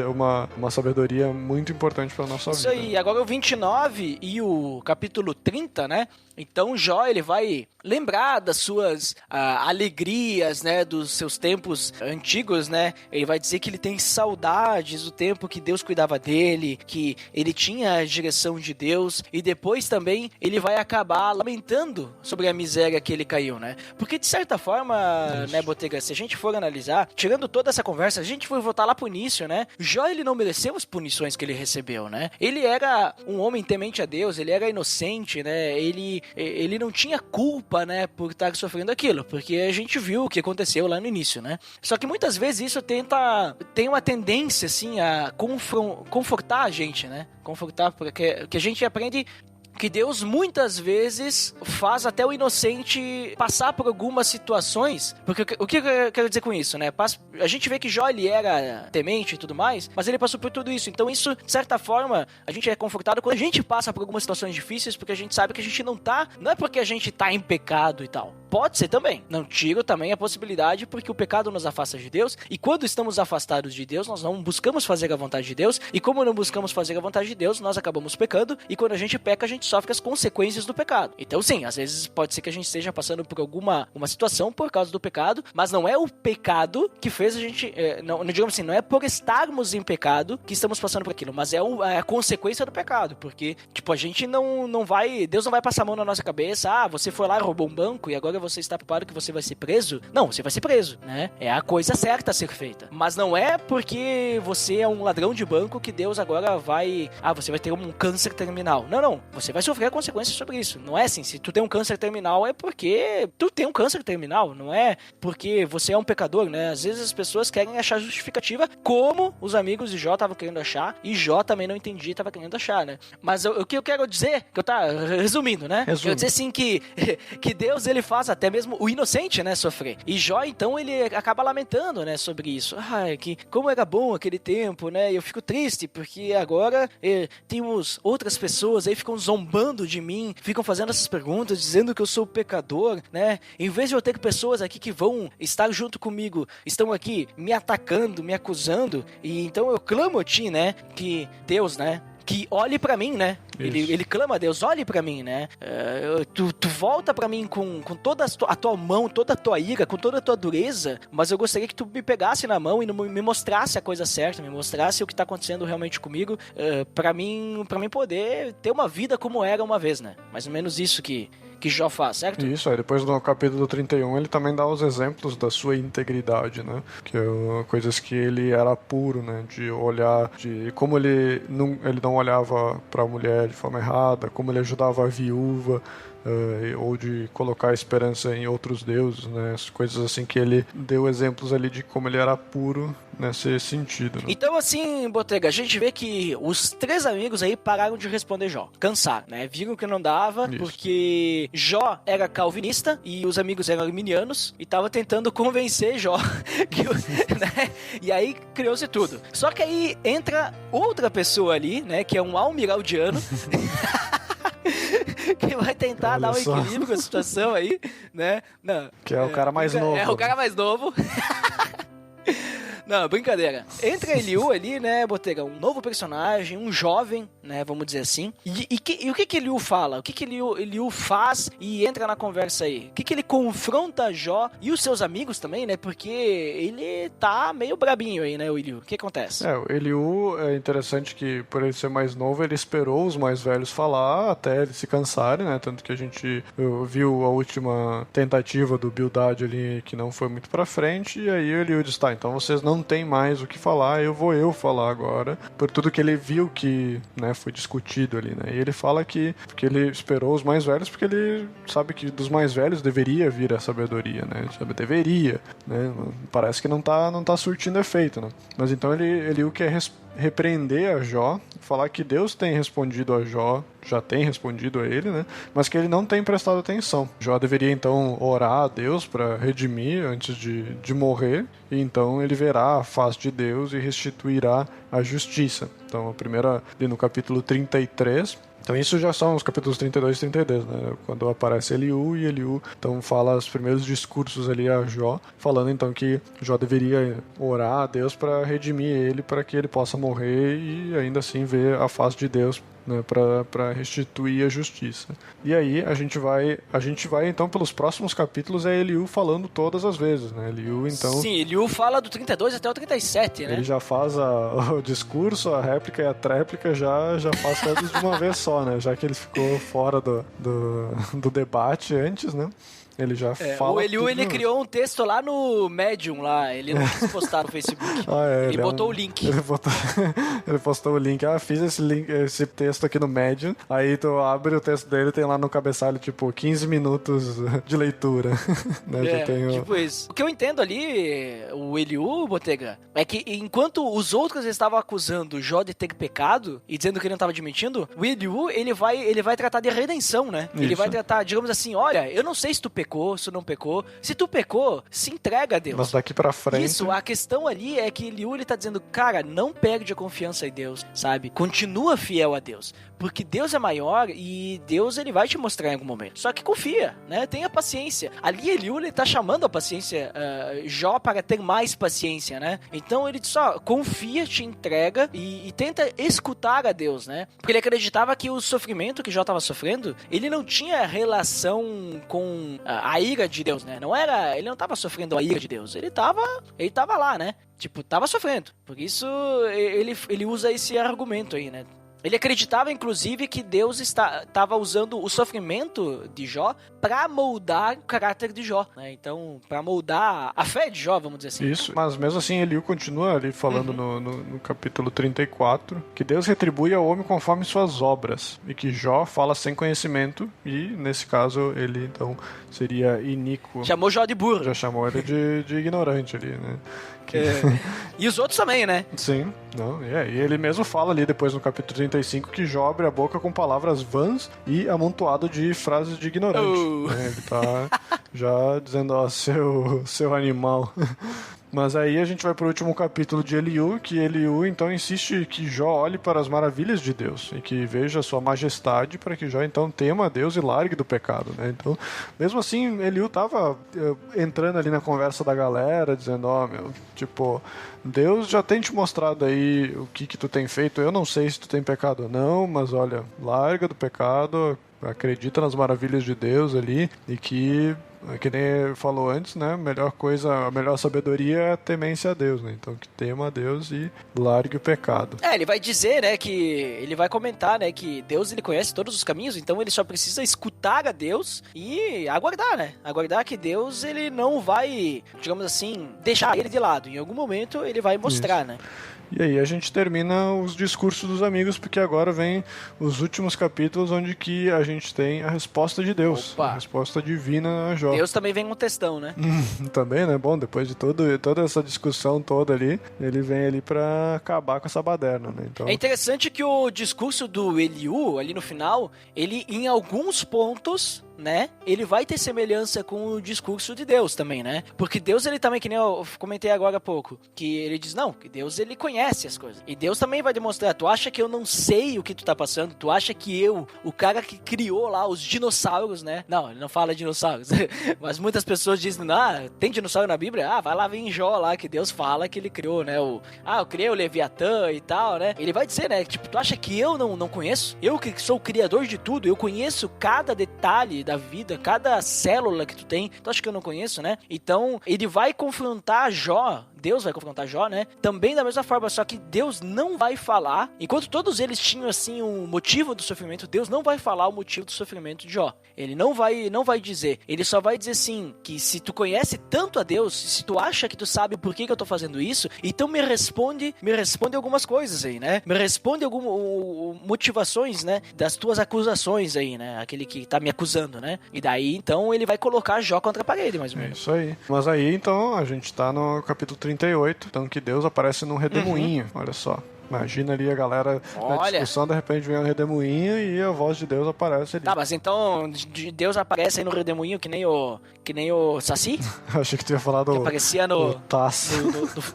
uma sabedoria muito importante para nossa vida. Isso aí. Agora o 29 e o capítulo 30, né? Então Jó, ele vai lembrar das suas alegrias, né? Dos seus tempos antigos, né? Ele vai dizer que ele tem saudades do tempo que Deus cuidava dele, que ele tinha a direção de Deus, e depois também ele vai acabar lamentando sobre a miséria que ele caiu, né? Porque de certa forma, né, Botega, se a gente for analisar, tirando toda essa conversa, a gente for voltar lá pro início, né? Jó, ele não mereceu as punições que ele recebeu, né? Ele era um homem temente a Deus, ele era inocente, né? Ele não tinha culpa, né, por estar sofrendo aquilo, porque a gente viu o que aconteceu lá no início, né? Só que muitas vezes isso tem uma tendência, assim, a confortar a gente, né? Confortar, porque a gente aprende que Deus muitas vezes faz até o inocente passar por algumas situações. Porque o que eu quero dizer com isso, né? A gente vê que Jó, ele era temente e tudo mais, mas ele passou por tudo isso. Então isso, de certa forma, a gente é confortado quando a gente passa por algumas situações difíceis, porque a gente sabe que a gente não é porque a gente tá em pecado e tal. Pode ser também. Não tiro também a possibilidade, porque o pecado nos afasta de Deus, e quando estamos afastados de Deus, nós não buscamos fazer a vontade de Deus, e como não buscamos fazer a vontade de Deus, nós acabamos pecando, e quando a gente peca, a gente sofre as consequências do pecado. Então sim, às vezes pode ser que a gente esteja passando por uma situação por causa do pecado, mas não é o pecado que fez a gente, não digamos assim, não é por estarmos em pecado que estamos passando por aquilo, mas é a consequência do pecado, porque, tipo, a gente não vai, Deus não vai passar a mão na nossa cabeça, você foi lá e roubou um banco e agora você está preparado que você vai ser preso. Não, você vai ser preso, né? É a coisa certa a ser feita. Mas não é porque você é um ladrão de banco que Deus agora vai, você vai ter um câncer terminal. Não, você vai sofrer consequências sobre isso. Não é assim, se tu tem um câncer terminal é porque tu tem um câncer terminal, não é porque você é um pecador, né? Às vezes as pessoas querem achar justificativa, como os amigos de Jó estavam querendo achar, e Jó também não entendia e estava querendo achar, né? Mas o que eu quero dizer, que eu resumindo, né? Quero dizer assim que Deus, ele faz até mesmo o inocente, né, sofrer. E Jó, então, ele acaba lamentando, né, sobre isso. Que como era bom aquele tempo, né? E eu fico triste, porque agora temos outras pessoas aí ficam zombando de mim, ficam fazendo essas perguntas, dizendo que eu sou pecador, né? Em vez de eu ter pessoas aqui que vão estar junto comigo, estão aqui me atacando, me acusando, e então eu clamo a ti, né, que Deus, né, que olhe pra mim, né? Ele clama a Deus, olhe pra mim, né? Tu volta pra mim com toda a tua mão, toda a tua ira, com toda a tua dureza, mas eu gostaria que tu me pegasse na mão e me mostrasse a coisa certa, me mostrasse o que tá acontecendo realmente comigo, pra mim poder ter uma vida como era uma vez, né? Mais ou menos isso que Jó faz, certo? Isso, aí depois no capítulo 31 ele também dá os exemplos da sua integridade, né? Que é coisas que ele era puro, né? De olhar, de como ele não olhava pra mulher de forma errada, como ele ajudava a viúva, ou de colocar esperança em outros deuses, né? As coisas assim que ele deu exemplos ali de como ele era puro nesse sentido, né? Então assim, Botega, a gente vê que os 3 amigos aí pararam de responder Jó, cansaram, né? Viram que não dava, porque Jó era calvinista e os amigos eram arminianos e tava tentando convencer Jó né? E aí criou-se tudo. Só que aí entra outra pessoa ali, né? Que é um almiraldiano que vai tentar dar um equilíbrio com a situação aí, né? Não, que é o cara mais novo. É o cara mais novo. Não, brincadeira. Entra Eliú ali, né, Botega? Um novo personagem, um jovem, né, vamos dizer assim. E o que Eliú fala? O que Eliú faz e entra na conversa aí? O que ele confronta Jó e os seus amigos também, né? Porque ele tá meio brabinho aí, né, o Eliú. O que acontece? O Eliú é interessante que, por ele ser mais novo, ele esperou os mais velhos falar até eles se cansarem, né? Tanto que a gente viu a última tentativa do Bildad ali que não foi muito pra frente, e aí o Eliú disse, tá, então vocês não tem mais o que falar, eu vou falar agora, por tudo que ele viu que, né, foi discutido ali, né, e ele fala que ele esperou os mais velhos, porque ele sabe que dos mais velhos deveria vir a sabedoria, né, deveria, né, parece que não tá surtindo efeito, né, mas então ele quer repreender a Jó, falar que Deus tem respondido a Jó, já tem respondido a ele, né? Mas que ele não tem prestado atenção. Jó deveria então orar a Deus para redimir antes de morrer, e então ele verá a face de Deus e restituirá a justiça. Então, a primeira, ali no capítulo 33, então isso já são os capítulos 32 e 33, né? Quando aparece Eliú, e Eliú então fala os primeiros discursos ali a Jó, falando então que Jó deveria orar a Deus para redimir ele, para que ele possa morrer e ainda assim ver a face de Deus, né, para restituir a justiça. E aí a gente vai então pelos próximos capítulos Eliú falando todas as vezes, né? Eliú então... Sim, Eliú fala do 32 até o 37, né? Ele já faz o discurso, a réplica e a tréplica, já faz todos de uma vez só, né? Já que ele ficou fora do debate antes, né? Ele já fala. O Eliú, ele criou um texto lá no Medium, lá. Ele não quis postar no Facebook. Ele botou o link. Ele postou o link. Fiz esse texto aqui no Medium. Aí tu abre o texto dele, tem lá no cabeçalho, tipo, 15 minutos de leitura. Né? Tipo isso. O que eu entendo ali, o Eliú, Botega, é que enquanto os outros estavam acusando Jó de ter pecado e dizendo que ele não estava admitindo, o Eliú, ele vai tratar de redenção, né? Isso. Ele vai tratar, digamos assim, olha, eu não sei se tu pecou, se não pecou. Se tu pecou, se entrega a Deus. Mas daqui pra frente... Isso, a questão ali é que Eliú, ele tá dizendo, cara, não perde a confiança em Deus, sabe? Continua fiel a Deus. Porque Deus é maior e Deus, ele vai te mostrar em algum momento. Só que confia, né? Tenha paciência. Ali Eliú, ele tá chamando a paciência, Jó, para ter mais paciência, né? Então ele diz, confia, te entrega e tenta escutar a Deus, né? Porque ele acreditava que o sofrimento que Jó tava sofrendo, ele não tinha relação com a ira de Deus, né? Ele não tava sofrendo a ira de Deus. Ele tava lá, né? Tipo, tava sofrendo. Por isso, ele usa esse argumento aí, né? Ele acreditava, inclusive, que Deus estava usando o sofrimento de Jó para moldar o caráter de Jó, né? Então, para moldar a fé de Jó, vamos dizer assim. Isso, mas mesmo assim, Eliú continua ali falando no capítulo 34, que Deus retribui ao homem conforme suas obras, e que Jó fala sem conhecimento, e nesse caso, ele então seria iníquo. Chamou Jó de burro. Já chamou ele de ignorante ali, né? E os outros também, né? Sim, e ele mesmo fala ali depois no capítulo 35 que Jó abre a boca com palavras vãs e amontoado de frases de ignorante. Ele tá já dizendo, seu animal. Mas aí a gente vai pro último capítulo de Eliú, que Eliú então insiste que Jó olhe para as maravilhas de Deus e que veja a sua majestade, para que Jó então tema a Deus e largue do pecado, né? Então, mesmo assim, Eliú tava entrando ali na conversa da galera, dizendo, tipo, Deus já tem te mostrado aí o que tu tem feito, eu não sei se tu tem pecado ou não, mas olha, larga do pecado, acredita nas maravilhas de Deus ali, e que nem ele falou antes, né, a melhor sabedoria é a temência a Deus, né, então que tema a Deus e largue o pecado. Ele vai dizer, né, que ele vai comentar, né, que Deus, ele conhece todos os caminhos, então ele só precisa escutar a Deus e aguardar, né, aguardar que Deus, ele não vai, digamos assim, deixar ele de lado, em algum momento ele vai mostrar, né. E aí a gente termina os discursos dos amigos, porque agora vem os últimos capítulos onde que a gente tem a resposta de Deus. Opa. A resposta divina a Jó. Deus também vem com textão, né? Também, né? Bom, depois de toda essa discussão toda ali, ele vem ali pra acabar com essa baderna, né? Então... É interessante que o discurso do Eliú, ali no final, ele em alguns pontos, né, ele vai ter semelhança com o discurso de Deus também, né? Porque Deus, ele também, que nem eu comentei agora há pouco, que ele diz, não, que Deus, ele conhece as coisas. E Deus também vai demonstrar, tu acha que eu não sei o que tu tá passando? Tu acha que eu, o cara que criou lá os dinossauros, né? Não, ele não fala dinossauros, mas muitas pessoas dizem, tem dinossauro na Bíblia? Vai lá ver em Jó lá, que Deus fala que ele criou, né? Eu criei o Leviatã e tal, né? Ele vai dizer, né, tipo, tu acha que eu não conheço? Eu que sou o criador de tudo, eu conheço cada detalhe da vida, cada célula que tu tem, tu acha que eu não conheço, né? Então, ele vai confrontar Jó, Deus vai confrontar Jó, né? Também da mesma forma, só que Deus não vai falar, enquanto todos eles tinham, assim, um motivo do sofrimento, Deus não vai falar o motivo do sofrimento de Jó. Ele não vai dizer, ele só vai dizer, assim, que se tu conhece tanto a Deus, se tu acha que tu sabe por que eu tô fazendo isso, então me responde algumas coisas aí, né? Me responde algumas motivações, né? Das tuas acusações aí, né? Aquele que tá me acusando, né? E daí, então, ele vai colocar Jó contra a parede, mais ou menos. É isso aí. Mas aí, então, a gente tá no capítulo 38, então que Deus aparece num redemoinho, olha só. Imagina ali a galera na discussão, de repente vem um redemoinho e a voz de Deus aparece ali. Tá, mas então Deus aparece aí no redemoinho que nem o Saci? Achei que tu ia falar do... Que aparecia no Taz.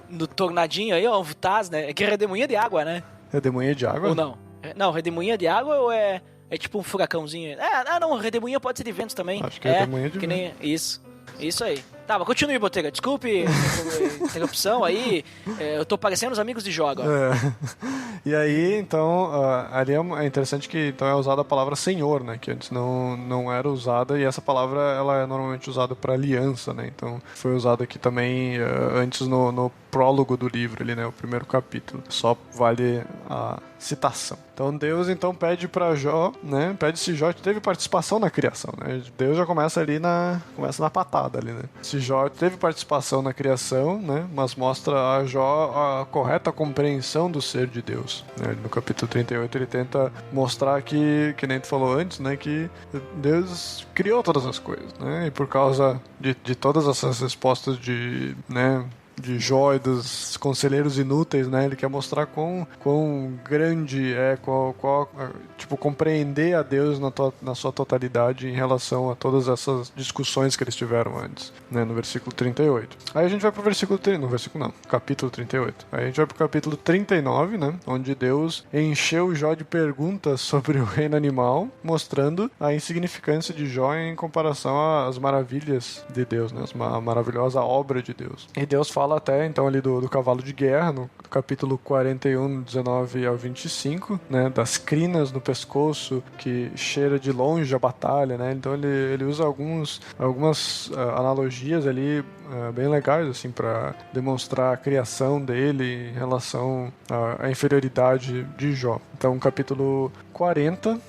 No tornadinho aí, ó, o Taz, né? É que é redemoinho de água, né? Redemoinho de água? Ou não? Não, redemoinho de água ou é tipo um furacãozinho? Não, redemoinho pode ser de vento também. Acho que é redemoinho de vento. Isso aí. Tá, mas continue, Botega. Desculpe a interrupção aí. Eu tô parecendo os amigos de Jó agora. E aí, então, ali é interessante que então é usada a palavra Senhor, né? Que antes não era usada, e essa palavra ela é normalmente usada para aliança, né? Então foi usada aqui também antes no prólogo do livro ali, né? O primeiro capítulo. Só vale a citação. Então Deus então pede para Jó, né? Pede se Jó teve participação na criação, né? Deus já começa ali na patada ali, né? Se Jó teve participação na criação, né? Mas mostra a Jó a correta compreensão do ser de Deus, né? No capítulo 38 ele tenta mostrar que nem tu falou antes, né? Que Deus criou todas as coisas, né? E por causa de todas essas respostas de Jó e dos conselheiros inúteis, né? Ele quer mostrar quão grande é, tipo, compreender a Deus na sua totalidade em relação a todas essas discussões que eles tiveram antes, né? No versículo 38. Aí a gente vai pro capítulo 38. Aí a gente vai pro capítulo 39, né? Onde Deus encheu Jó de perguntas sobre o reino animal, mostrando a insignificância de Jó em comparação às maravilhas de Deus, né? A maravilhosa obra de Deus. E Deus fala até então ali do cavalo de guerra, no capítulo 41, 19 ao 25, né, das crinas no pescoço que cheira de longe a batalha, né? Então ele usa algumas analogias ali bem legais assim para demonstrar a criação dele em relação à inferioridade de Jó. Então, no capítulo 40,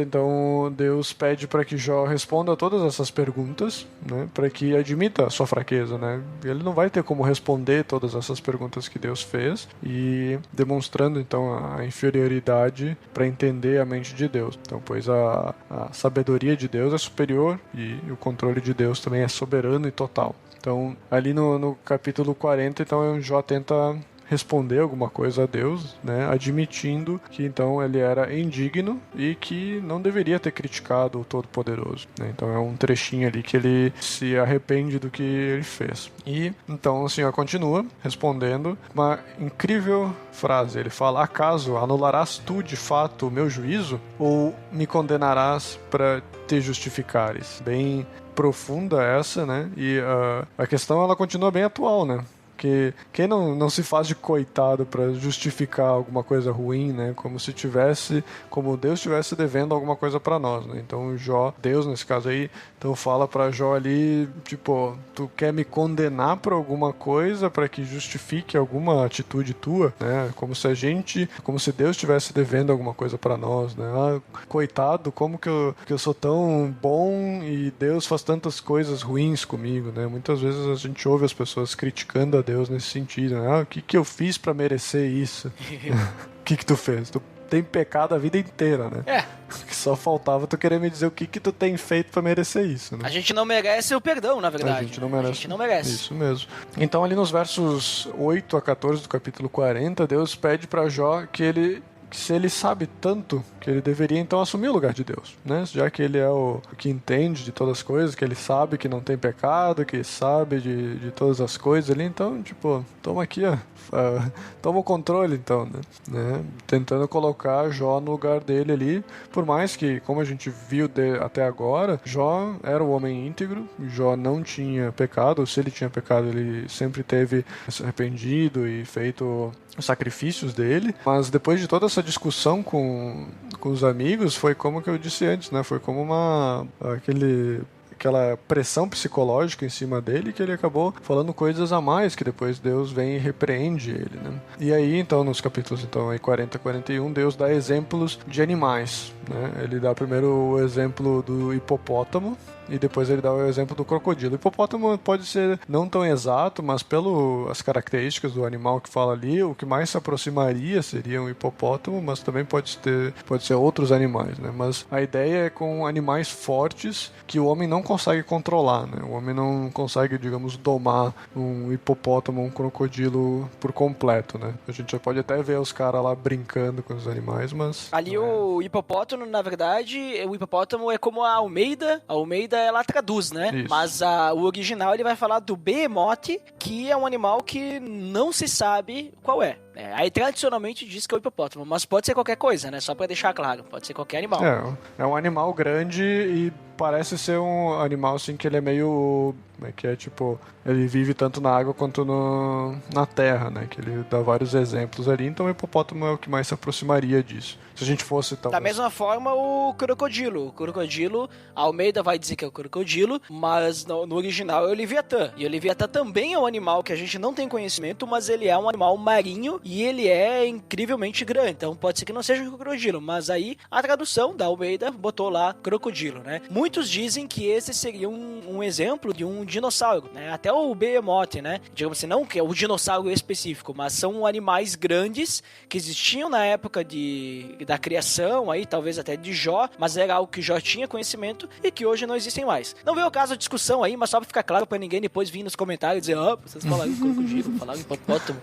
então Deus pede para que Jó responda a todas essas perguntas, né, para que admita a sua fraqueza, né? Ele não vai ter como responder todas essas perguntas que Deus fez, e demonstrando então a inferioridade para entender a mente de Deus. Então, pois a sabedoria de Deus é superior e o controle de Deus também é soberano e total. Então, ali no capítulo 40, então Jó tenta responder alguma coisa a Deus, né, admitindo que então ele era indigno e que não deveria ter criticado o Todo-Poderoso, né? Então é um trechinho ali que ele se arrepende do que ele fez. E então o Senhor continua respondendo uma incrível frase. Ele fala: acaso anularás tu de fato o meu juízo ou me condenarás para te justificares? Bem profunda essa, né? E a questão ela continua bem atual, né? Porque quem não se faz de coitado para justificar alguma coisa ruim, né? Como Deus estivesse devendo alguma coisa para nós, né? Então Deus nesse caso aí, então fala para Jó ali, tipo, tu quer me condenar por alguma coisa para que justifique alguma atitude tua, né? Como se Deus estivesse devendo alguma coisa para nós, né? Ah, coitado, como que eu sou tão bom e Deus faz tantas coisas ruins comigo, né? Muitas vezes a gente ouve as pessoas criticando a Deus nesse sentido, né? Ah, o que eu fiz pra merecer isso? O que tu fez? Tu tem pecado a vida inteira, né? Só faltava tu querer me dizer o que tu tem feito pra merecer isso, né? A gente não merece o perdão, na verdade. A gente não merece. A gente não merece. Isso mesmo. Então ali nos versos 8 a 14 do capítulo 40, Deus pede pra Jó que se ele sabe tanto, que ele deveria então assumir o lugar de Deus, né? Já que ele é o que entende de todas as coisas, que ele sabe que não tem pecado, que sabe de todas as coisas ali, então, tipo, toma aqui, ó, toma o controle então, né? Tentando colocar Jó no lugar dele ali, por mais que, como a gente viu até agora, Jó era o homem íntegro, Jó não tinha pecado, ou se ele tinha pecado, ele sempre teve se arrependido e feito os sacrifícios dele, mas depois de toda essa discussão com os amigos, foi como que eu disse antes, né? Foi como aquela pressão psicológica em cima dele, que ele acabou falando coisas a mais, que depois Deus vem e repreende ele, né? E aí, então, nos capítulos 40 e 41, Deus dá exemplos de animais, né? Ele dá primeiro o exemplo do hipopótamo, e depois ele dá o exemplo do crocodilo. O hipopótamo pode ser não tão exato, mas pelas características do animal que fala ali, o que mais se aproximaria seria um hipopótamo, mas também pode ser outros animais, né? Mas a ideia é com animais fortes que o homem não consegue controlar, né? O homem não consegue, digamos, domar um hipopótamo ou um crocodilo por completo, né? A gente já pode até ver os caras lá brincando com os animais, mas... Ali o hipopótamo, na verdade, o hipopótamo é como a Almeida. A Almeida, ela traduz, né? Isso. Mas o original, ele vai falar do behemoth, que é um animal que não se sabe qual é. Aí tradicionalmente diz que é o hipopótamo, mas pode ser qualquer coisa, né? Só pra deixar claro, pode ser qualquer animal. É um animal grande e parece ser um animal assim que ele é meio... que é tipo... Ele vive tanto na água quanto na terra, né? Que ele dá vários exemplos ali, então o hipopótamo é o que mais se aproximaria disso. Se a gente fosse... Da mesma forma, o crocodilo. O crocodilo, a Almeida vai dizer que é o crocodilo, mas no original é o Leviatã. E o Leviatã também é um animal que a gente não tem conhecimento, mas ele é um animal marinho e ele é incrivelmente grande. Então pode ser que não seja um crocodilo, mas aí a tradução da Almeida botou lá crocodilo, né? Muitos dizem que esse seria um exemplo de um dinossauro, né? Até o behemoth, né? Digamos assim, não que é o dinossauro específico, mas são animais grandes que existiam na época da criação, aí talvez até de Jó, mas era algo que Jó tinha conhecimento e que hoje não existem mais. Não veio o caso da discussão aí, mas só pra ficar claro pra ninguém depois vir nos comentários e dizer, vocês falaram em crocodilo, falaram em hipopótamo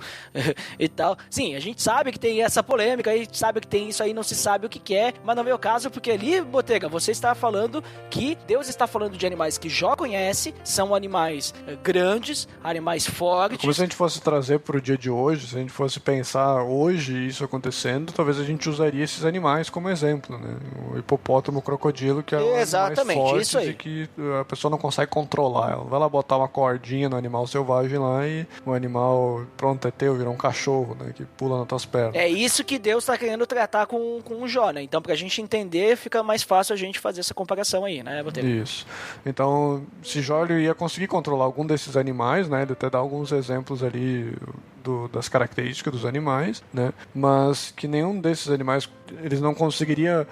e tal. Sim, a gente sabe que tem essa polêmica, a gente sabe que tem isso aí, não se sabe o que é, mas não veio o caso porque ali, Botega, você está falando que Deus está falando de animais que Jó conhece, são animais grandes, animais fortes. Como se a gente fosse trazer pro dia de hoje, se a gente fosse pensar hoje isso acontecendo, talvez a gente usaria esses animais como exemplo, né? O hipopótamo, o crocodilo, que é animais fortes isso aí. E que a pessoa não consegue controlar. Ela vai lá botar uma cordinha no animal selvagem lá e o animal, pronto, é teu, virou um cachorro, né? Que pula nas tuas pernas. É isso que Deus está querendo tratar com o Jó, né? Então, pra gente entender, fica mais fácil a gente fazer essa comparação aí, né, Botelho? Isso. Então, se Jó ia conseguir controlar algum desses animais, né? Ele até dá alguns exemplos ali das características dos animais, né? Mas que nenhum desses animais, eles não conseguiriam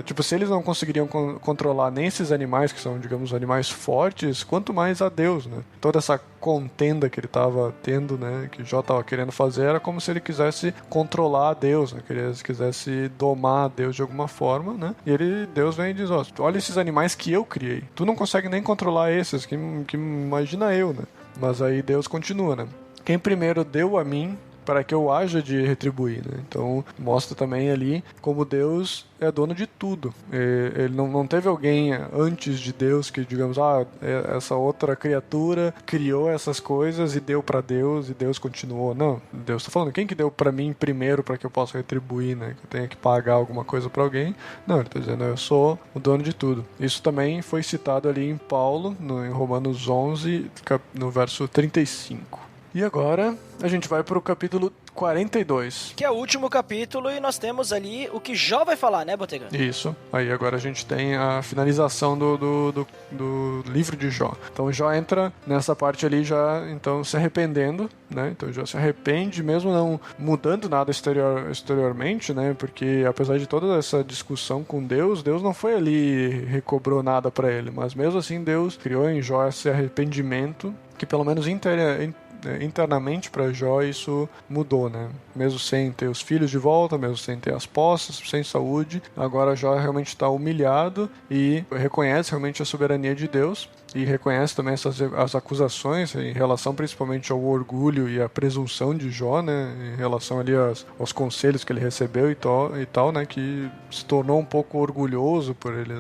tipo, se eles não conseguiriam controlar nem esses animais que são, digamos, animais fortes, quanto mais a Deus, né? Toda essa contenda que ele estava tendo, né? Que Jó estava querendo fazer, era como se ele quisesse controlar a Deus, né? Que ele quisesse domar a Deus de alguma forma, né? E Deus vem e diz, olha esses animais que eu criei, tu não consegue nem controlar esses, que imagina eu, né? Mas aí Deus continua, né? Quem primeiro deu a mim para que eu haja de retribuir, né? Então mostra também ali como Deus é dono de tudo. Ele não teve alguém antes de Deus que, digamos, essa outra criatura criou essas coisas e deu para Deus e Deus continuou. Não, Deus está falando, quem que deu para mim primeiro para que eu possa retribuir, né? Que eu tenha que pagar alguma coisa para alguém? Não, ele está dizendo, eu sou o dono de tudo. Isso também foi citado ali em Paulo, em Romanos 11, no verso 35. E agora a gente vai para o capítulo 42. Que é o último capítulo e nós temos ali o que Jó vai falar, né, Botega? Isso. Aí agora a gente tem a finalização do livro de Jó. Então Jó entra nessa parte ali já, então, se arrependendo, né? Então Jó se arrepende, mesmo não mudando nada exteriormente, né? Porque apesar de toda essa discussão com Deus, Deus não foi ali recobrou nada para ele, mas mesmo assim Deus criou em Jó esse arrependimento que pelo menos internamente para Jó isso mudou, né? Mesmo sem ter os filhos de volta, mesmo sem ter as posses, sem saúde, agora Jó realmente está humilhado e reconhece realmente a soberania de Deus e reconhece também as acusações em relação principalmente ao orgulho e à presunção de Jó, né? Em relação ali aos conselhos que ele recebeu e tal, né? Que se tornou um pouco orgulhoso por ele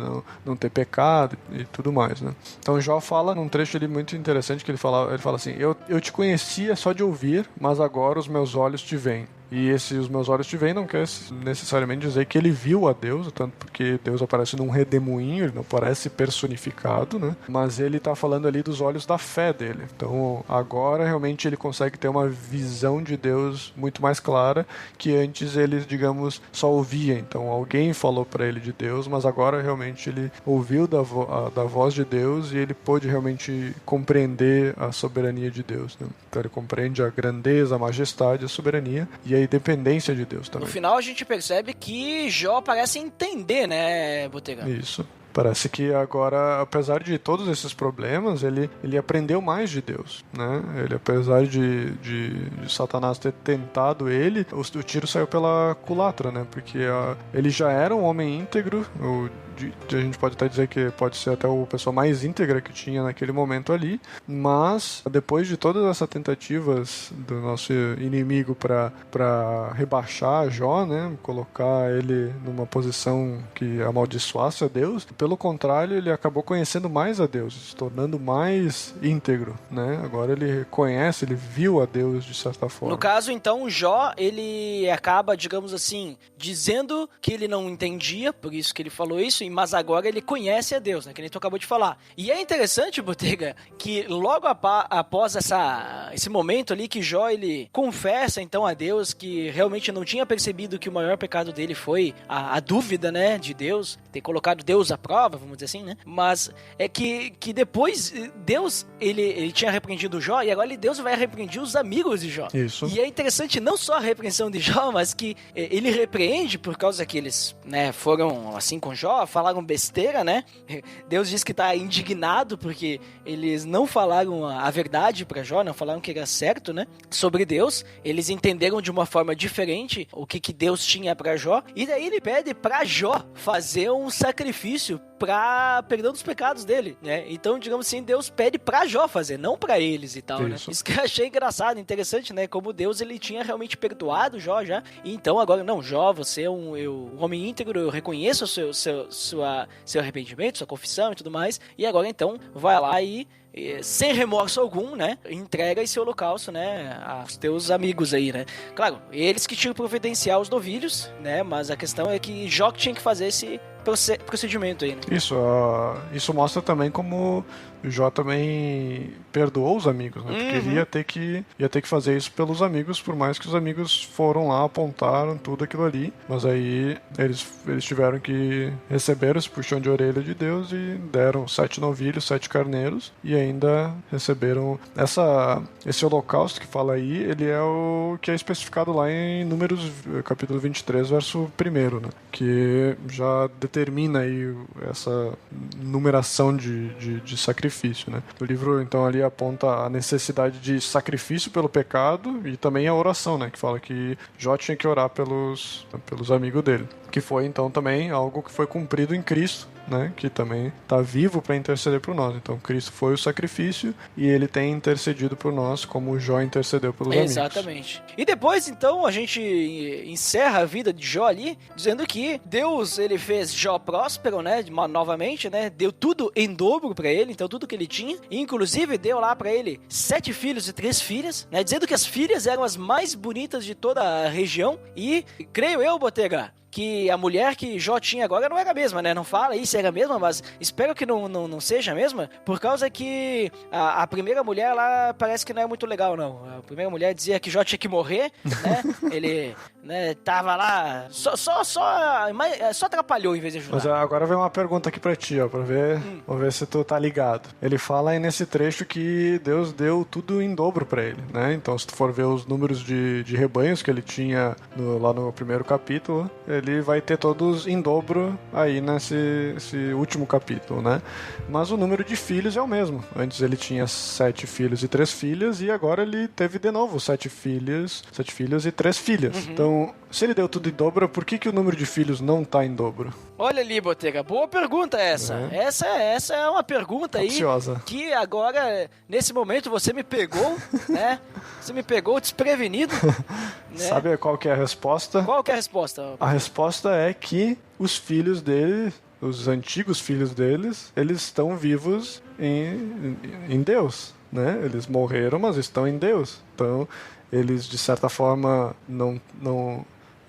não ter pecado e tudo mais, né? Então Jó fala num trecho ali muito interessante que ele fala assim, eu te conhecia só de ouvir, mas agora os meus olhos te veem. E os meus olhos te veem não quer necessariamente dizer que ele viu a Deus, tanto porque Deus aparece num redemoinho, ele não parece personificado, né? Mas ele está falando ali dos olhos da fé dele. Então agora realmente ele consegue ter uma visão de Deus muito mais clara que antes ele, digamos, só ouvia. Então alguém falou para ele de Deus, mas agora realmente ele ouviu da voz de Deus e ele pôde realmente compreender a soberania de Deus, né? Então ele compreende a grandeza, a majestade, a soberania e a independência de Deus também. No final a gente percebe que Jó parece entender, né, Botega? Isso. Parece que agora, apesar de todos esses problemas, ele aprendeu mais de Deus, né? Ele, apesar de Satanás ter tentado ele, o tiro saiu pela culatra, né? Porque ele já era um homem íntegro, a gente pode até dizer que pode ser até a pessoa mais íntegra que tinha naquele momento ali, mas depois de todas essas tentativas do nosso inimigo para rebaixar Jó, né? Colocar ele numa posição que amaldiçoasse a Deus, pelo contrário, ele acabou conhecendo mais a Deus, se tornando mais íntegro, né? Agora ele conhece, ele viu a Deus de certa forma. No caso, então, Jó, ele acaba, digamos assim, dizendo que ele não entendia, por isso que ele falou isso, mas agora ele conhece a Deus, né? Que nem tu acabou de falar. E é interessante, Botega, que logo após esse momento ali que Jó, ele confessa então a Deus que realmente não tinha percebido que o maior pecado dele foi a dúvida, né, de Deus, ter colocado Deus à prova, vamos dizer assim, né? Mas é que depois Deus, ele tinha repreendido Jó e agora Deus vai repreender os amigos de Jó. Isso. E é interessante não só a repreensão de Jó, mas que ele repreende por causa que eles, né, foram assim com Jó, falaram besteira, né? Deus diz que tá indignado porque eles não falaram a verdade pra Jó, não falaram que era certo, né? Sobre Deus. Eles entenderam de uma forma diferente o que Deus tinha pra Jó. E daí ele pede pra Jó fazer um sacrifício pra perdão dos pecados dele, né? Então, digamos assim, Deus pede pra Jó fazer, não pra eles e tal, né? Isso que eu achei engraçado, interessante, né? Como Deus, ele tinha realmente perdoado Jó já. E então agora, não, Jó, você é um homem íntegro, eu reconheço o seu arrependimento, sua confissão e tudo mais. E agora, então, vai lá e sem remorso algum, né, entrega esse holocausto, né, aos teus amigos aí, né. Claro, eles que tinham que providenciar os novilhos, né, mas a questão é que Jó tinha que fazer esse procedimento aí, né. Isso mostra também como Jó também perdoou os amigos, né? Porque ele ia ter que fazer isso pelos amigos, por mais que os amigos foram lá, apontaram tudo aquilo ali, mas aí eles tiveram que receber esse puxão de orelha de Deus e deram 7 novilhos, 7 carneiros, e ainda receberam esse holocausto que fala aí, ele é o que é especificado lá em Números, capítulo 23, verso 1, né? Que já determina aí essa numeração de sacrifício, né? O livro, então, ali aponta a necessidade de sacrifício pelo pecado e também a oração, né? Que fala que Jó tinha que orar pelos amigos dele. Que foi, então, também algo que foi cumprido em Cristo, né, que também está vivo para interceder por nós. Então Cristo foi o sacrifício e ele tem intercedido por nós como Jó intercedeu pelos amigos. Exatamente. E depois, então, a gente encerra a vida de Jó ali, dizendo que Deus, ele fez Jó próspero, né, novamente, né, deu tudo em dobro para ele, então tudo que ele tinha, e inclusive deu lá para ele 7 filhos e 3 filhas, né, dizendo que as filhas eram as mais bonitas de toda a região, e creio eu, Botega, que a mulher que Jó tinha agora não era a mesma, né? Não fala aí se era a mesma, mas espero que não seja a mesma, por causa que a primeira mulher lá parece que não é muito legal, não. A primeira mulher dizia que Jó tinha que morrer, né? Ele, né, tava lá, só atrapalhou em vez de ajudar. Mas agora vem uma pergunta aqui pra ti, ó, pra ver, vamos ver se tu tá ligado. Ele fala aí nesse trecho que Deus deu tudo em dobro pra ele, né? Então se tu for ver os números de rebanhos que ele tinha lá no primeiro capítulo, ele vai ter todos em dobro aí nesse último capítulo, né? Mas o número de filhos é o mesmo. Antes ele tinha 7 filhos e 3 filhas, e agora ele teve de novo 7 filhos e 3 filhas. Então, se ele deu tudo em dobro, por que o número de filhos não tá em dobro? Olha ali, Botega, boa pergunta essa. Essa é uma pergunta capciosa aí que agora, nesse momento, você me pegou, né? Você me pegou desprevenido. Né? Sabe qual que é a resposta? Qual que é a resposta? A resposta é que os filhos dele, os antigos filhos deles, eles estão vivos em Deus, né? Eles morreram, mas estão em Deus. Então, eles, de certa forma,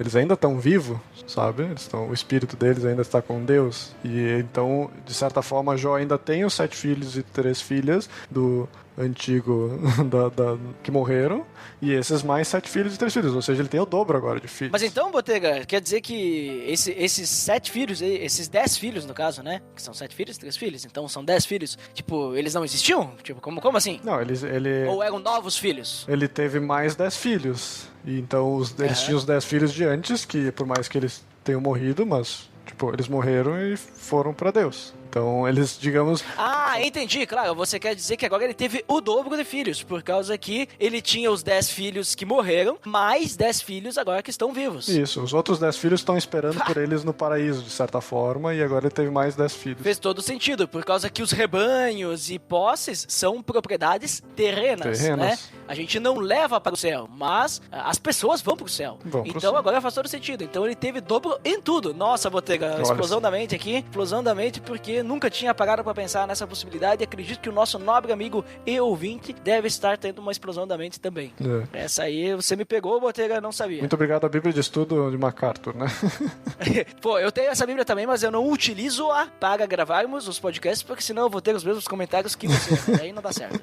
eles ainda estão vivos, sabe? O espírito deles ainda está com Deus. E então, de certa forma, Jó ainda tem os 7 filhos e 3 filhas do antigo que morreram, e esses mais 7 filhos e 3 filhos, ou seja, ele tem o dobro agora de filhos. Mas então, Botega, quer dizer que esses 7 filhos, esses 10 filhos no caso, né, que são 7 filhos e 3 filhos, então são 10 filhos, tipo, eles não existiam? Tipo, como assim? Não, ele... Ou eram novos filhos? Ele teve mais 10 filhos, e então eles tinham os 10 filhos de antes, que por mais que eles tenham morrido, mas, tipo, eles morreram e foram pra Deus. Então, eles, digamos... Ah, entendi, claro. Você quer dizer que agora ele teve o dobro de filhos, por causa que ele tinha os 10 filhos que morreram, mais 10 filhos agora que estão vivos. Isso, os outros 10 filhos estão esperando por eles no paraíso, de certa forma, e agora ele teve mais 10 filhos. Fez todo sentido, por causa que os rebanhos e posses são propriedades terrenas, né? A gente não leva para o céu, mas as pessoas vão para o céu. Então agora faz todo sentido. Então ele teve dobro em tudo. Nossa, Botega, explosão da mente aqui, explosão da mente, porque nunca tinha parado para pensar nessa possibilidade, e acredito que o nosso nobre amigo e ouvinte deve estar tendo uma explosão da mente também. Essa aí você me pegou, Botega, não sabia. Muito obrigado à Bíblia de Estudo de MacArthur, né? Pô, eu tenho essa Bíblia também, mas eu não utilizo-a para gravarmos os podcasts, porque senão eu vou ter os mesmos comentários que você, né? Aí não dá certo.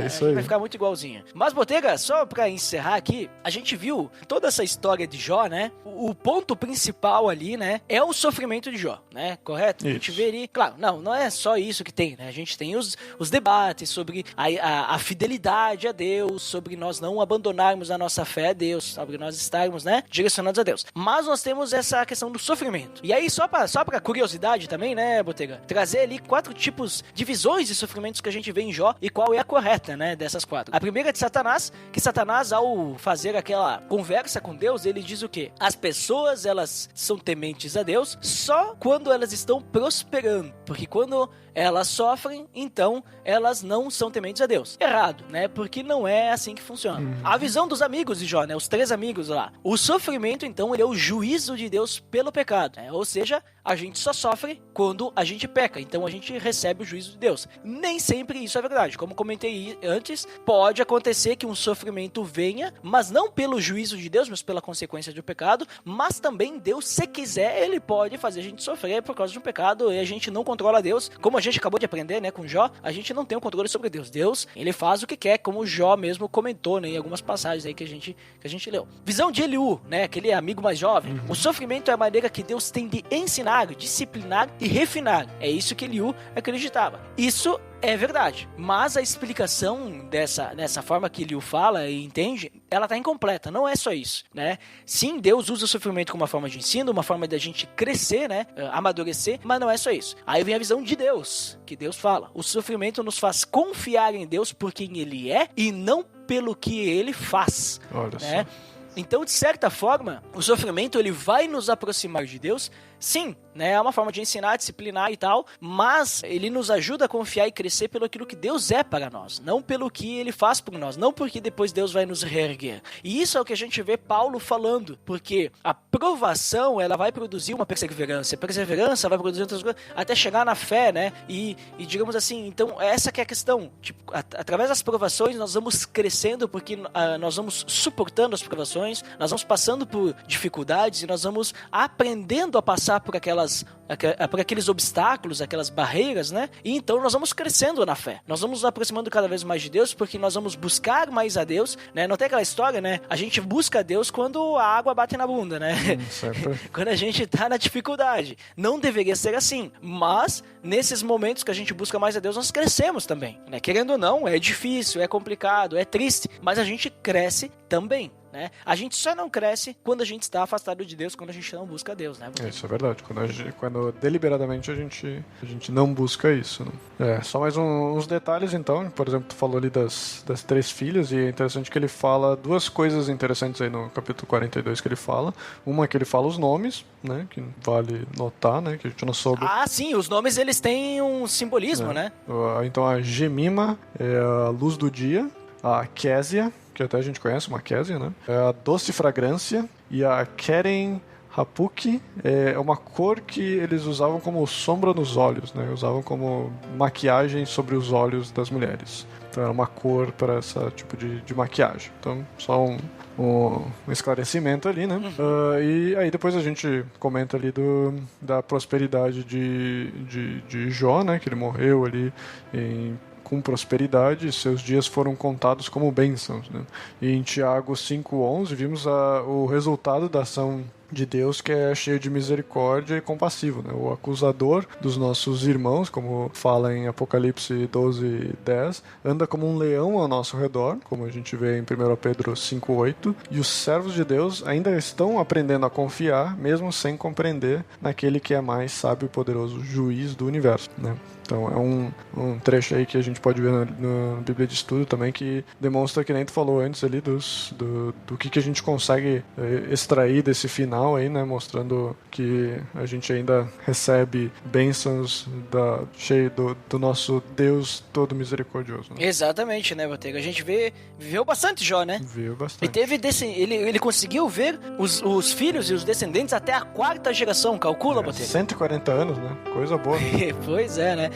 Isso aí. Vai ficar muito igualzinho. Mas, Botega, só pra encerrar aqui, a gente viu toda essa história de Jó, né? O ponto principal ali, né, é o sofrimento de Jó, né? Correto? Isso. A gente vê ali, claro, não é só isso que tem, né? A gente tem os debates sobre a fidelidade a Deus, sobre nós não abandonarmos a nossa fé a Deus, sobre nós estarmos, né, direcionados a Deus. Mas nós temos essa questão do sofrimento. E aí, só pra curiosidade também, né, Botega? Trazer ali 4 tipos de visões de sofrimentos que a gente vê em Jó e qual é a correta, né, dessas 4. A primeira é de Satanás, que Satanás, ao fazer aquela conversa com Deus, ele diz o quê? As pessoas, elas são tementes a Deus só quando elas estão prosperando, porque quando elas sofrem, então elas não são tementes a Deus. Errado, né? Porque não é assim que funciona. A visão dos amigos de Jó, né? Os 3 amigos lá. O sofrimento, então, ele é o juízo de Deus pelo pecado, né? Ou seja, a gente só sofre quando a gente peca. Então a gente recebe o juízo de Deus. Nem sempre isso é verdade. Como comentei antes, pode acontecer que um sofrimento venha, mas não pelo juízo de Deus, mas pela consequência do pecado. Mas também Deus, se quiser, ele pode fazer a gente sofrer por causa de um pecado, e a gente não controla Deus. Como a gente acabou de aprender, né, com Jó, a gente não tem o controle sobre Deus. Deus, ele faz o que quer, como Jó mesmo comentou, né, em algumas passagens aí que a gente leu. Visão de Eliú, né, aquele amigo mais jovem. O sofrimento é a maneira que Deus tem de ensinar, disciplinar e refinar. É isso que Eliú acreditava. Isso é verdade, mas a explicação dessa forma que Eliú fala e entende, ela tá incompleta, não é só isso, né? Sim, Deus usa o sofrimento como uma forma de ensino, uma forma de a gente crescer, né? Amadurecer, mas não é só isso. Aí vem a visão de Deus, que Deus fala. O sofrimento nos faz confiar em Deus por quem Ele é e não pelo que Ele faz. Olha né? só. Então, de certa forma, o sofrimento ele vai nos aproximar de Deus sim, né? É uma forma de ensinar, disciplinar e tal, mas ele nos ajuda a confiar e crescer pelo aquilo que Deus é para nós, não pelo que ele faz por nós, não porque depois Deus vai nos reerguer. E isso é o que a gente vê Paulo falando, porque a provação, ela vai produzir uma perseverança, a perseverança vai produzir outras coisas, até chegar na fé, né? E digamos assim, então essa que é a questão, tipo, através das provações nós vamos crescendo, porque nós vamos suportando as provações, nós vamos passando por dificuldades e nós vamos aprendendo a passar por aqueles obstáculos, aquelas barreiras, né? E então nós vamos crescendo na fé. Nós vamos nos aproximando cada vez mais de Deus, porque nós vamos buscar mais a Deus, né? Não tem aquela história, né? A gente busca a Deus quando a água bate na bunda, né? Quando a gente tá na dificuldade. Não deveria ser assim, mas nesses momentos que a gente busca mais a Deus, nós crescemos também, né? Querendo ou não, é difícil, é complicado, é triste, mas a gente cresce também, né? A gente só não cresce quando a gente está afastado de Deus, quando a gente não busca Deus, né? Isso é verdade. Quando deliberadamente a gente não busca isso, né? Só mais uns detalhes, então. Por exemplo, tu falou ali das 3 filhas, e é interessante que ele fala 2 coisas interessantes aí no capítulo 42 que ele fala. Uma que ele fala os nomes, né? Que vale notar, né? Que a gente não soube. Ah, sim, os nomes eles têm um simbolismo, né? Então a Jemima é a luz do dia, a Késia, que até a gente conhece, uma Késia, né? É a doce fragrância, e a Keren Hapuk é uma cor que eles usavam como sombra nos olhos, né? Usavam como maquiagem sobre os olhos das mulheres. Então era uma cor para esse tipo de maquiagem. Então, só um esclarecimento ali, né? E aí depois a gente comenta ali da prosperidade de Jó, né? Que ele morreu ali com prosperidade, seus dias foram contados como bênçãos, né? E em Tiago 5:11 vimos o resultado da ação de Deus, que é cheio de misericórdia e compassivo, né? O acusador dos nossos irmãos, como fala em Apocalipse 12:10, anda como um leão ao nosso redor, como a gente vê em 1 Pedro 5:8, e os servos de Deus ainda estão aprendendo a confiar, mesmo sem compreender, naquele que é mais sábio e poderoso juiz do universo, né? Então é um trecho aí que a gente pode ver na Bíblia de Estudo também, que demonstra, que nem tu falou antes ali, do que a gente consegue extrair desse final aí, né? Mostrando que a gente ainda recebe bênçãos cheio do nosso Deus todo misericordioso, né? Exatamente, né, Botega? A gente viveu bastante Jó, né? Viveu bastante. Ele conseguiu ver os filhos e os descendentes até a 4ª geração, calcula, Botega? 140 anos, né? Coisa boa. Pois é, né?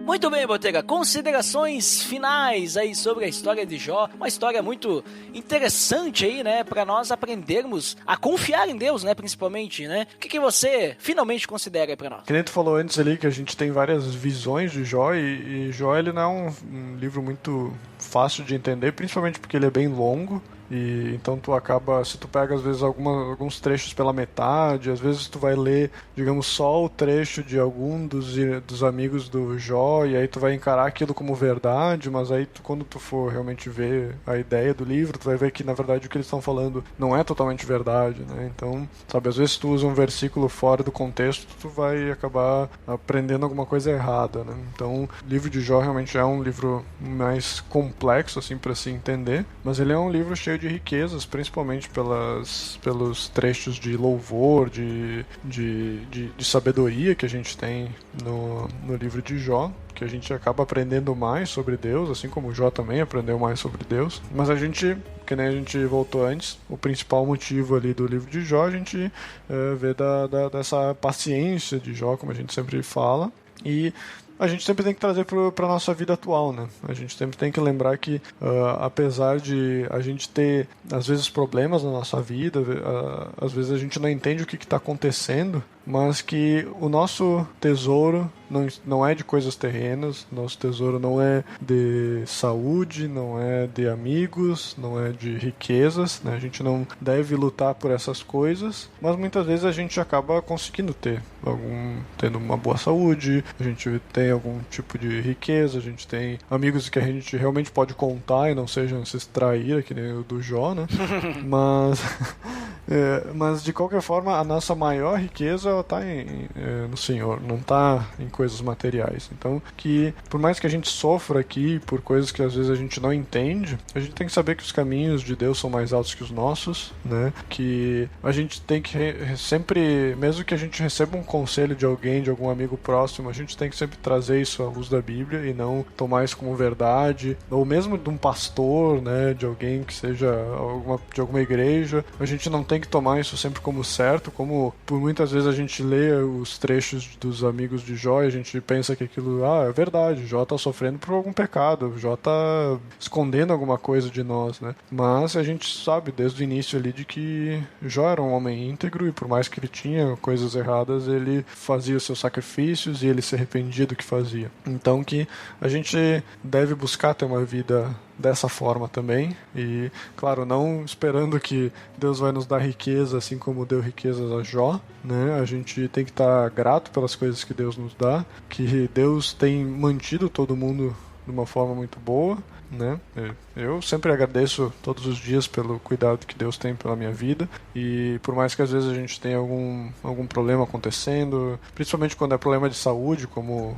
Muito bem, Botega, considerações finais aí sobre a história de Jó, uma história muito interessante aí, né, para nós aprendermos a confiar em Deus, né, principalmente, né? O que você finalmente considera aí para nós? Que nem tu falou antes ali, que a gente tem várias visões de Jó, e Jó, ele não é um livro muito fácil de entender, principalmente porque ele é bem longo. E então tu acaba, se tu pega às vezes alguns trechos pela metade, às vezes tu vai ler, digamos, só o trecho de algum dos amigos do Jó, e aí tu vai encarar aquilo como verdade, mas aí quando tu for realmente ver a ideia do livro, tu vai ver que na verdade o que eles estão falando não é totalmente verdade, né? Então, sabe, às vezes tu usa um versículo fora do contexto, tu vai acabar aprendendo alguma coisa errada, né? Então, o livro de Jó realmente é um livro mais complexo, assim, para se entender, mas ele é um livro cheio de riquezas, principalmente pelos trechos de louvor, de sabedoria que a gente tem no livro de Jó, que a gente acaba aprendendo mais sobre Deus, assim como Jó também aprendeu mais sobre Deus. Mas a gente, que nem a gente voltou antes, o principal motivo ali do livro de Jó, a gente vê dessa paciência de Jó, como a gente sempre fala, e a gente sempre tem que trazer para a nossa vida atual, né? A gente sempre tem que lembrar que, apesar de a gente ter, às vezes, problemas na nossa vida, às vezes a gente não entende o que está acontecendo, mas que o nosso tesouro não é de coisas terrenas, nosso tesouro não é de saúde, não é de amigos, não é de riquezas, né? A gente não deve lutar por essas coisas, mas muitas vezes a gente acaba conseguindo tendo uma boa saúde, a gente tem algum tipo de riqueza, a gente tem amigos que a gente realmente pode contar e não sejam esses traíra, que nem o do Jó, né? Mas Mas de qualquer forma, a nossa maior riqueza está no Senhor, não está em coisas materiais. Então, que por mais que a gente sofra aqui por coisas que às vezes a gente não entende, a gente tem que saber que os caminhos de Deus são mais altos que os nossos, né? Que a gente tem que sempre, mesmo que a gente receba um conselho de alguém, de algum amigo próximo, a gente tem que sempre trazer isso à luz da Bíblia e não tomar isso como verdade, ou mesmo de um pastor, né? De alguém que seja de alguma igreja, a gente não tem que tomar isso sempre como certo, como por muitas vezes a gente lê os trechos dos amigos de Jó e a gente pensa que aquilo, é verdade, Jó tá sofrendo por algum pecado, Jó tá escondendo alguma coisa de nós, né? Mas a gente sabe desde o início ali de que Jó era um homem íntegro e por mais que ele tinha coisas erradas, ele fazia os seus sacrifícios e ele se arrependia do que fazia. Então que a gente deve buscar ter uma vida dessa forma também e, claro, não esperando que Deus vai nos dar riqueza assim como deu riquezas a Jó, né? A gente tem que estar grato pelas coisas que Deus nos dá, que Deus tem mantido todo mundo de uma forma muito boa, né? Eu sempre agradeço todos os dias pelo cuidado que Deus tem pela minha vida e por mais que às vezes a gente tenha algum problema acontecendo, principalmente quando é problema de saúde, como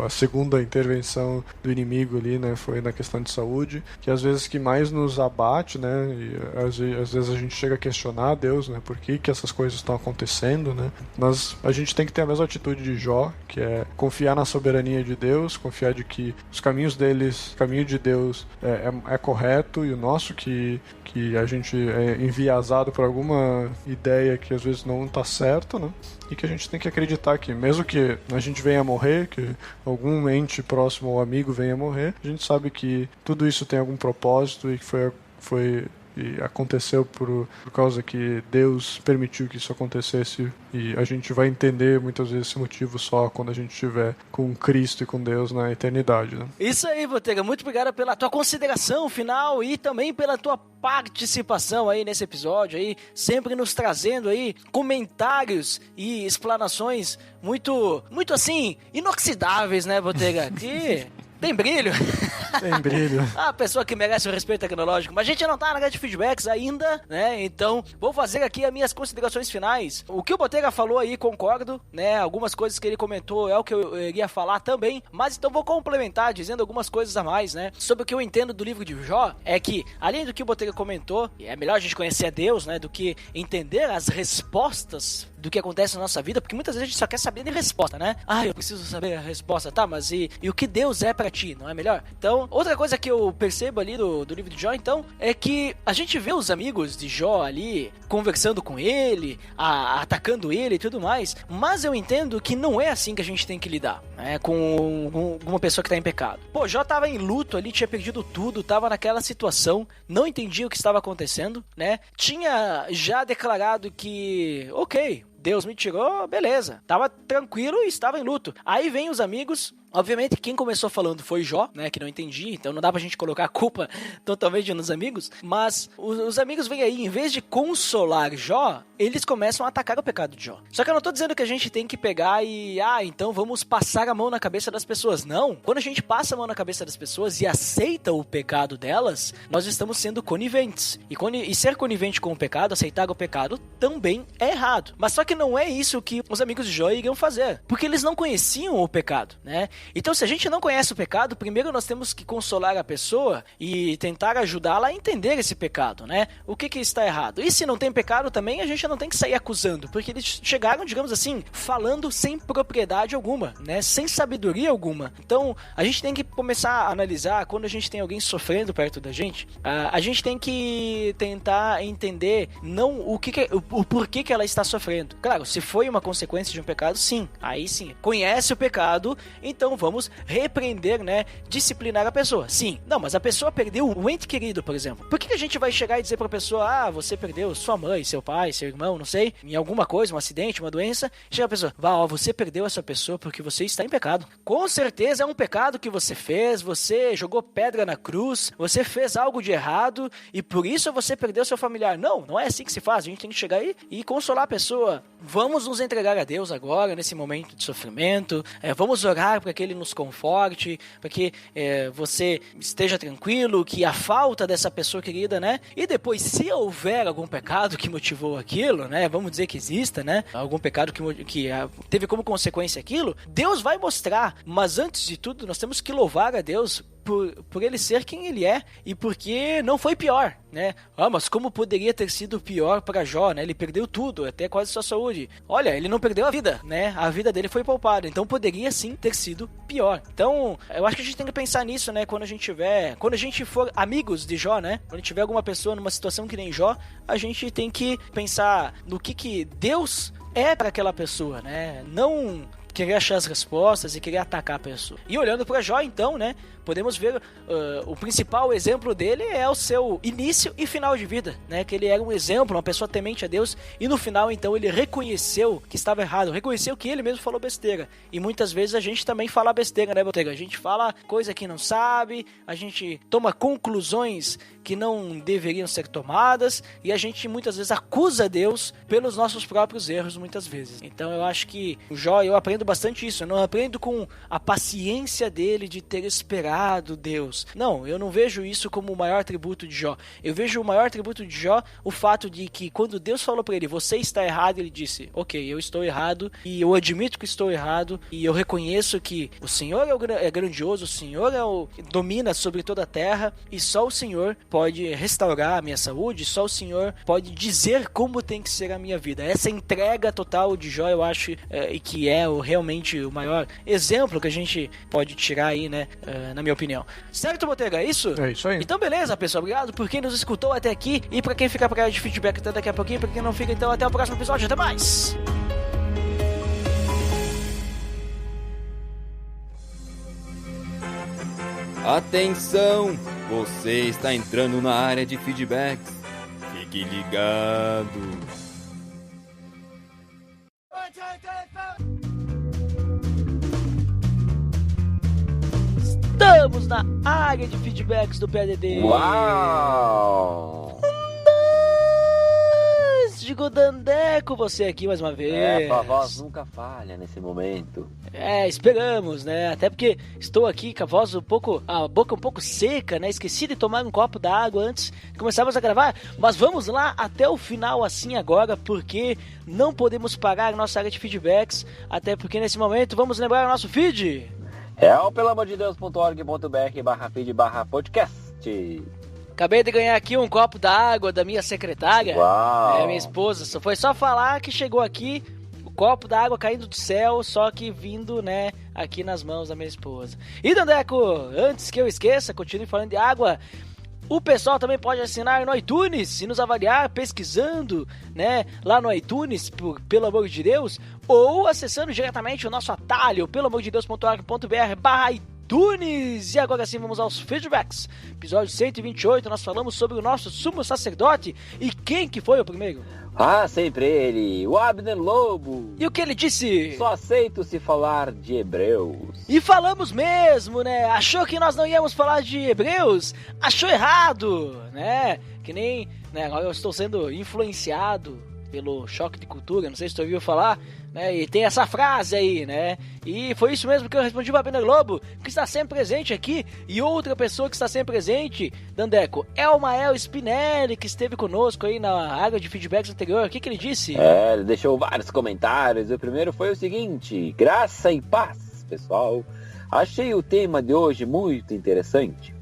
a segunda intervenção do inimigo ali, né, foi na questão de saúde, que às vezes que mais nos abate, né, e às vezes a gente chega a questionar Deus, né, por que essas coisas estão acontecendo, né, mas a gente tem que ter a mesma atitude de Jó, que é confiar na soberania de Deus, confiar de que os caminhos deles, o caminho de Deus é correto e o nosso que a gente é enviesado por alguma ideia que às vezes não está certa, né, e que a gente tem que acreditar que mesmo que a gente venha a morrer, que algum ente próximo ou amigo venha a morrer, a gente sabe que tudo isso tem algum propósito e que e aconteceu por causa que Deus permitiu que isso acontecesse e a gente vai entender muitas vezes esse motivo só quando a gente estiver com Cristo e com Deus na eternidade, né? Isso aí, Botega, muito obrigado pela tua consideração final e também pela tua participação aí nesse episódio aí, sempre nos trazendo aí comentários e explanações muito assim, inoxidáveis, né, Botega? Que tem brilho. Tem brilho. A pessoa que merece o respeito tecnológico. Mas a gente não tá na área de feedbacks ainda, né? Então, vou fazer aqui as minhas considerações finais. O que o Botega falou aí, concordo, né? Algumas coisas que ele comentou é o que eu iria falar também. Mas então vou complementar dizendo algumas coisas a mais, né? Sobre o que eu entendo do livro de Jó, é que, além do que o Botega comentou, é melhor a gente conhecer a Deus, né? Do que entender as respostas do que acontece na nossa vida, porque muitas vezes a gente só quer saber de resposta, né? Eu preciso saber a resposta, tá? Mas e o que Deus é pra ti, não é melhor? Então, outra coisa que eu percebo ali do livro de Jó, então, é que a gente vê os amigos de Jó ali, conversando com ele, atacando ele e tudo mais, mas eu entendo que não é assim que a gente tem que lidar, né? Com uma pessoa que tá em pecado. Pô, Jó tava em luto ali, tinha perdido tudo, tava naquela situação, não entendia o que estava acontecendo, né? Tinha já declarado que, ok, Deus me tirou, beleza. Tava tranquilo e estava em luto. Aí vem os amigos. Obviamente, quem começou falando foi Jó, né, que não entendia, então não dá pra gente colocar a culpa totalmente nos amigos, mas os amigos vêm aí, em vez de consolar Jó, eles começam a atacar o pecado de Jó. Só que eu não tô dizendo que a gente tem que pegar e, então vamos passar a mão na cabeça das pessoas. Não, quando a gente passa a mão na cabeça das pessoas e aceita o pecado delas, nós estamos sendo coniventes. E ser conivente com o pecado, aceitar o pecado, também é errado. Mas só que não é isso que os amigos de Jó iriam fazer, porque eles não conheciam o pecado, né? Então, se a gente não conhece o pecado, primeiro nós temos que consolar a pessoa e tentar ajudá-la a entender esse pecado, né? O que está errado. E se não tem pecado também, a gente não tem que sair acusando, porque eles chegaram, digamos assim, falando sem propriedade alguma, né? Sem sabedoria alguma. Então, a gente tem que começar a analisar, quando a gente tem alguém sofrendo perto da gente, a gente tem que tentar entender não o porquê que ela está sofrendo. Claro, se foi uma consequência de um pecado, sim. Aí sim, conhece o pecado, então vamos repreender, né? Disciplinar a pessoa. Sim. Não, mas a pessoa perdeu um ente querido, por exemplo. Por que a gente vai chegar e dizer pra pessoa, você perdeu sua mãe, seu pai, seu irmão, não sei, em alguma coisa, um acidente, uma doença, chega a pessoa, você perdeu essa pessoa porque você está em pecado. Com certeza é um pecado que você fez, você jogou pedra na cruz, você fez algo de errado e por isso você perdeu seu familiar. Não, não é assim que se faz. A gente tem que chegar aí e consolar a pessoa. Vamos nos entregar a Deus agora, nesse momento de sofrimento. Vamos orar para que ele nos conforte, para que você esteja tranquilo, que a falta dessa pessoa querida, né? E depois, se houver algum pecado que motivou aquilo, né? Vamos dizer que exista, né? Algum pecado que teve como consequência aquilo, Deus vai mostrar. Mas antes de tudo, nós temos que louvar a Deus por ele ser quem ele é e porque não foi pior, né? Mas como poderia ter sido pior para Jó, né? Ele perdeu tudo, até quase sua saúde. Olha, ele não perdeu a vida, né? A vida dele foi poupada, então poderia sim ter sido pior. Então, eu acho que a gente tem que pensar nisso, né? Quando a gente for amigos de Jó, né? Quando tiver alguma pessoa numa situação que nem Jó, a gente tem que pensar no que Deus é para aquela pessoa, né? Não querer achar as respostas e querer atacar a pessoa. E olhando para Jó, então, né, podemos ver o principal exemplo dele é o seu início e final de vida, né, que ele era um exemplo, uma pessoa temente a Deus, e no final, então, ele reconheceu que estava errado, reconheceu que ele mesmo falou besteira. E muitas vezes a gente também fala besteira, né, Botega? A gente fala coisa que não sabe, a gente toma conclusões que não deveriam ser tomadas, e a gente muitas vezes acusa Deus pelos nossos próprios erros, muitas vezes. Então eu acho que o Jó, eu aprendo bastante isso. Eu não aprendo com a paciência dele de ter esperado Deus. Não, eu não vejo isso como o maior atributo de Jó. Eu vejo o maior atributo de Jó o fato de que quando Deus falou para ele, você está errado, ele disse, ok, eu estou errado e eu admito que estou errado e eu reconheço que o Senhor é grandioso, o Senhor domina sobre toda a terra e só o Senhor pode restaurar a minha saúde, só o Senhor pode dizer como tem que ser a minha vida. Essa entrega total de Jó, eu acho e que é realmente o maior exemplo que a gente pode tirar aí, né, na minha opinião. Certo, Botega? É isso? É isso aí. Então, beleza, pessoal. Obrigado por quem nos escutou até aqui e pra quem fica pra área de feedback até daqui a pouquinho. Pra quem não fica, então, até o próximo episódio. Até mais! Atenção! Você está entrando na área de feedbacks. Fique ligado! Estamos na área de feedbacks do PADD. Uau! Digo Dandeco, você aqui mais uma vez. Sua voz nunca falha nesse momento. Esperamos, né? Até porque estou aqui com a voz a boca um pouco seca, né? Esqueci de tomar um copo d'água antes de começarmos a gravar. Mas vamos lá até o final assim agora, porque não podemos parar a nossa área de feedbacks. Até porque nesse momento vamos lembrar o nosso feed. pelamordedeus.org.br/feed/podcast. Acabei de ganhar aqui um copo d'água da minha secretária. Uau. Minha esposa. Foi só falar que chegou aqui o copo d'água caindo do céu, só que vindo, né, aqui nas mãos da minha esposa. E, Dandeco, antes que eu esqueça, continue falando de água. O pessoal também pode assinar no iTunes e nos avaliar pesquisando, né, lá no iTunes, pelo amor de Deus, ou acessando diretamente o nosso atalho, pelamordedeus.org.br/iTunes. E agora sim vamos aos feedbacks. Episódio 128, nós falamos sobre o nosso sumo sacerdote. E quem que foi o primeiro? Sempre ele, o Abner Lobo. E o que ele disse? Só aceito se falar de Hebreus. E falamos mesmo, né? Achou que nós não íamos falar de Hebreus? Achou errado, né? Que nem, né, agora eu estou sendo influenciado pelo choque de cultura, não sei se tu ouviu falar, né? E tem essa frase aí, né? E foi isso mesmo que eu respondi para Abner Lobo, que está sempre presente aqui. E outra pessoa que está sempre presente, Dandeco, é o Mael Spinelli, que esteve conosco aí na área de feedbacks anterior. O que ele disse? Ele deixou vários comentários. O primeiro foi o seguinte: graça e paz, pessoal. Achei o tema de hoje muito interessante.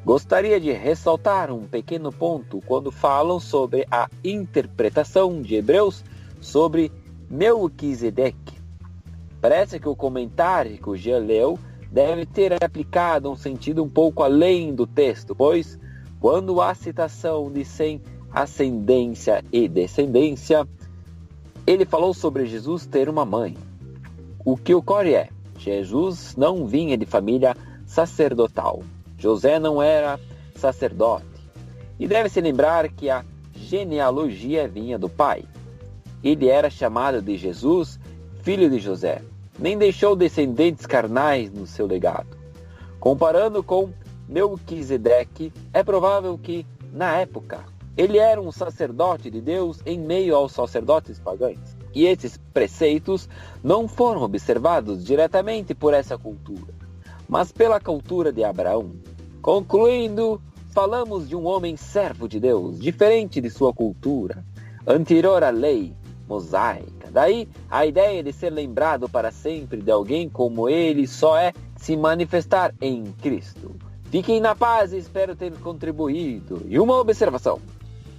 Gostaria de ressaltar um pequeno ponto quando falam sobre a interpretação de Hebreus sobre Melquisedeque. Parece que o comentário que o Jean leu deve ter aplicado um sentido um pouco além do texto, pois quando há citação de sem ascendência e descendência, ele falou sobre Jesus ter uma mãe. O que ocorre é, Jesus não vinha de família sacerdotal. José não era sacerdote. E deve-se lembrar que a genealogia vinha do pai. Ele era chamado de Jesus, filho de José. Nem deixou descendentes carnais no seu legado. Comparando com Melquisedeque, é provável que, na época, ele era um sacerdote de Deus em meio aos sacerdotes pagãos, E esses preceitos não foram observados diretamente por essa cultura, mas pela cultura de Abraão. Concluindo, falamos de um homem servo de Deus, diferente de sua cultura, anterior à lei mosaica. Daí, a ideia de ser lembrado para sempre de alguém como ele só é se manifestar em Cristo. Fiquem na paz e espero ter contribuído. E uma observação.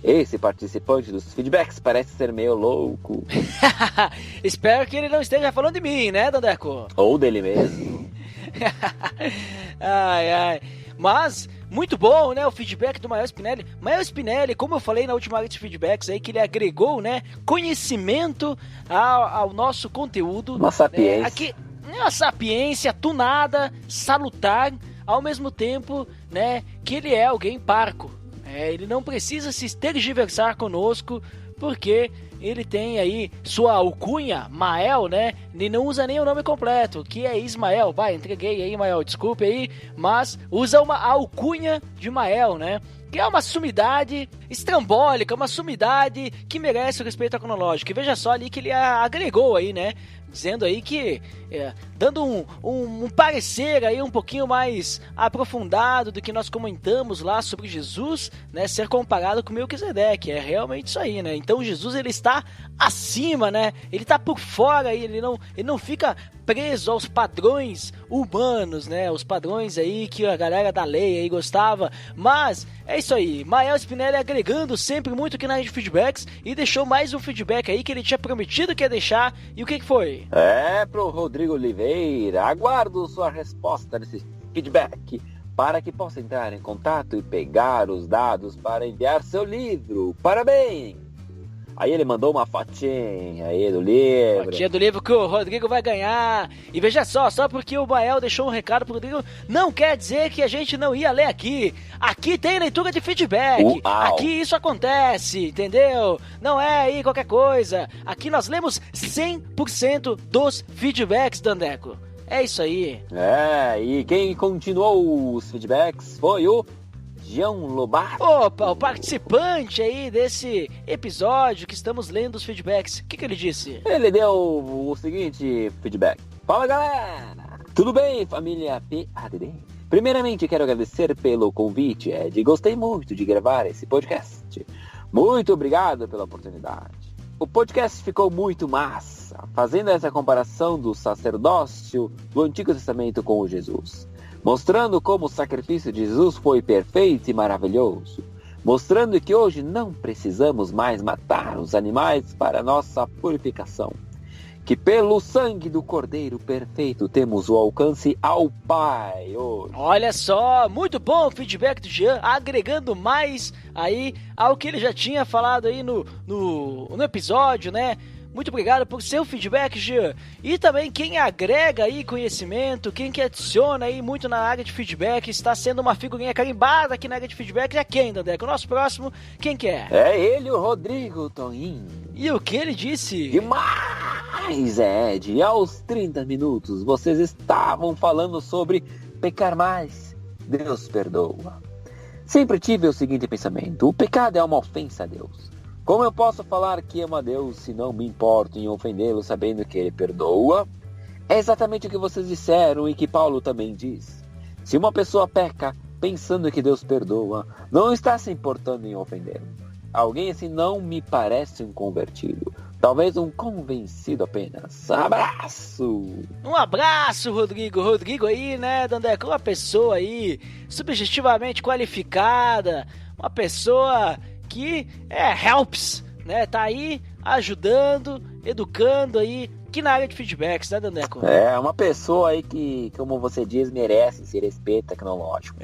Esse participante dos feedbacks parece ser meio louco. Espero que ele não esteja falando de mim, né, Dandeco? Ou dele mesmo. Ai. Mas, muito bom, né, o feedback do Mael Spinelli. Mael Spinelli, como eu falei na última lista de feedbacks aí, que ele agregou, né, conhecimento ao nosso conteúdo. Uma sapiência. Aqui, uma sapiência tunada, salutar, ao mesmo tempo, né, que ele é alguém parco. Ele não precisa se tergiversar conosco, porque ele tem aí sua alcunha, Mael, né? Ele não usa nem o nome completo, que é Ismael. Vai, entreguei aí, Mael, desculpe aí, mas usa uma alcunha de Mael, né? Que é uma sumidade estrambólica, uma sumidade que merece o respeito cronológico. E veja só ali que ele agregou aí, né? Dizendo aí que, dando um parecer aí um pouquinho mais aprofundado do que nós comentamos lá sobre Jesus, né, ser comparado com Melquisedeque, é realmente isso aí, né? Então Jesus, ele está acima, né? Ele está por fora aí, ele não fica preso aos padrões humanos, né? Os padrões aí que a galera da lei aí gostava, mas é isso aí, Mael Spinelli agregando sempre muito aqui na rede de feedbacks e deixou mais um feedback aí que ele tinha prometido que ia deixar, e o que foi? Pro Rodrigo Oliveira, aguardo sua resposta nesse feedback para que possa entrar em contato e pegar os dados para enviar seu livro. Parabéns! Aí ele mandou uma fotinha aí do livro. Fotinha do livro que o Rodrigo vai ganhar. E veja só porque o Mael deixou um recado pro Rodrigo, não quer dizer que a gente não ia ler aqui. Aqui tem leitura de feedback. Uau. Aqui isso acontece, entendeu? Não é aí qualquer coisa. Aqui nós lemos 100% dos feedbacks, Dandeco. É isso aí. E quem continuou os feedbacks foi o João Lobato. Opa, o participante aí desse episódio que estamos lendo os feedbacks. O que ele disse? Ele deu o seguinte feedback. Fala, galera! Tudo bem, família PADD? Primeiramente, quero agradecer pelo convite, Ed. Gostei muito de gravar esse podcast. Muito obrigado pela oportunidade. O podcast ficou muito massa, fazendo essa comparação do sacerdócio do Antigo Testamento com o Jesus. Mostrando como o sacrifício de Jesus foi perfeito e maravilhoso. Mostrando que hoje não precisamos mais matar os animais para nossa purificação. Que pelo sangue do Cordeiro perfeito temos o alcance ao Pai hoje. Olha só, muito bom o feedback do Jean, agregando mais aí ao que ele já tinha falado aí no episódio, né? Muito obrigado por seu feedback, Jean. E também quem agrega aí conhecimento, quem que adiciona aí muito na área de feedback, está sendo uma figurinha carimbada aqui na área de feedback, é quem, Dandeco? O nosso próximo, quem que é? É ele, o Rodrigo Toninho. E o que ele disse? Demais, Ed. Aos 30 minutos, vocês estavam falando sobre pecar mais. Deus perdoa. Sempre tive o seguinte pensamento: o pecado é uma ofensa a Deus. Como eu posso falar que amo a Deus se não me importo em ofendê-lo sabendo que Ele perdoa? É exatamente o que vocês disseram e que Paulo também diz. Se uma pessoa peca pensando que Deus perdoa, não está se importando em ofendê-lo. Alguém assim não me parece um convertido. Talvez um convencido apenas. Abraço! Um abraço, Rodrigo. Rodrigo aí, né, Dandeco? Uma pessoa aí subjetivamente qualificada. Uma pessoa que helps, né? Tá aí ajudando, educando aí, que na área de feedbacks, né, Dandeco? É, uma pessoa aí que, como você diz, merece esse respeito tecnológico.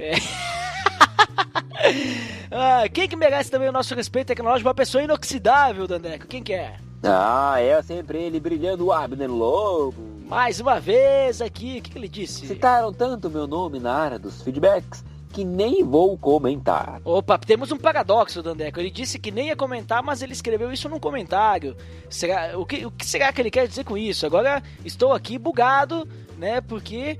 Quem que merece também o nosso respeito tecnológico? Uma pessoa inoxidável, Dandeco. Quem que é? É sempre ele, brilhando, o Abner Lobo. Mais uma vez aqui, o que ele disse? Citaram tanto meu nome na área dos feedbacks que nem vou comentar. Opa, temos um paradoxo, Dandeco. Ele disse que nem ia comentar, mas ele escreveu isso num comentário. O que será que ele quer dizer com isso? Agora estou aqui bugado, né? Porque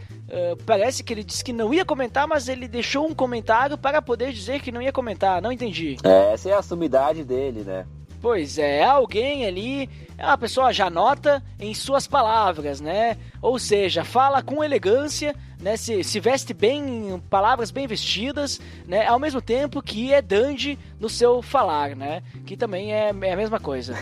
parece que ele disse que não ia comentar, mas ele deixou um comentário para poder dizer que não ia comentar. Não entendi. Essa é a sumidade dele, né? Pois é, alguém ali, é uma pessoa já nota em suas palavras, né? Ou seja, fala com elegância, né? Se veste bem, palavras bem vestidas, né? Ao mesmo tempo que é dandy no seu falar, né? Que também é a mesma coisa.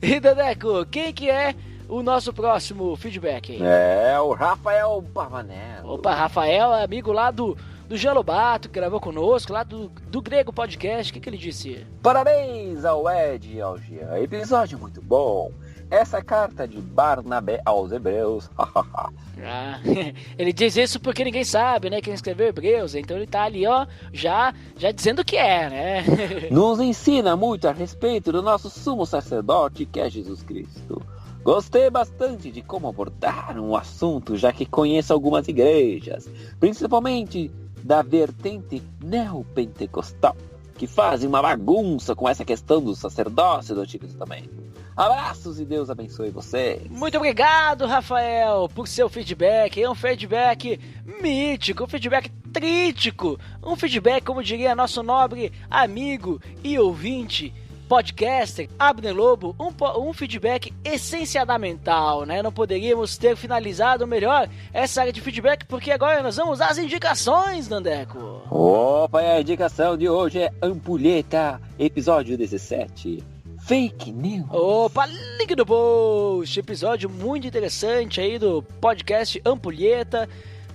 E Dandeco, quem que é o nosso próximo feedback? É o Rafael Pavanello. Opa, Rafael, amigo lá do Jean Lobato, que gravou conosco, lá do Grego Podcast. O que ele disse? Parabéns ao Ed e ao Jean. Episódio muito bom. Essa carta de Barnabé aos Hebreus. Ele diz isso porque ninguém sabe, né? Quem escreveu Hebreus. Então ele tá ali, ó, já dizendo que é, né? Nos ensina muito a respeito do nosso sumo sacerdote, que é Jesus Cristo. Gostei bastante de como abordar um assunto, já que conheço algumas igrejas, principalmente da vertente neopentecostal, que fazem uma bagunça com essa questão do sacerdócio do Antigo Testamento. Abraços e Deus abençoe vocês. Muito obrigado, Rafael, por seu feedback. É um feedback mítico, um feedback trítico, um feedback, como diria nosso nobre amigo e ouvinte, podcaster, Abner Lobo, um feedback essenciamental, né? Não poderíamos ter finalizado melhor essa área de feedback, porque agora nós vamos às indicações, Dandeco. Opa, a indicação de hoje é Ampulheta, episódio 17. Fake News. Opa, link no post, episódio muito interessante aí do podcast Ampulheta.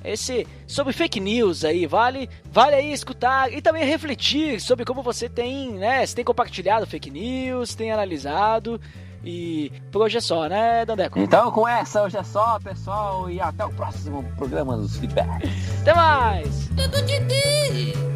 Esse sobre fake news aí, vale aí escutar e também refletir sobre como você tem, né, se tem compartilhado fake news, tem analisado, e por hoje é só, né, Dandeco? Então com essa hoje é só, pessoal, e até o próximo programa dos feedbacks. Até mais! Tudo de Deus.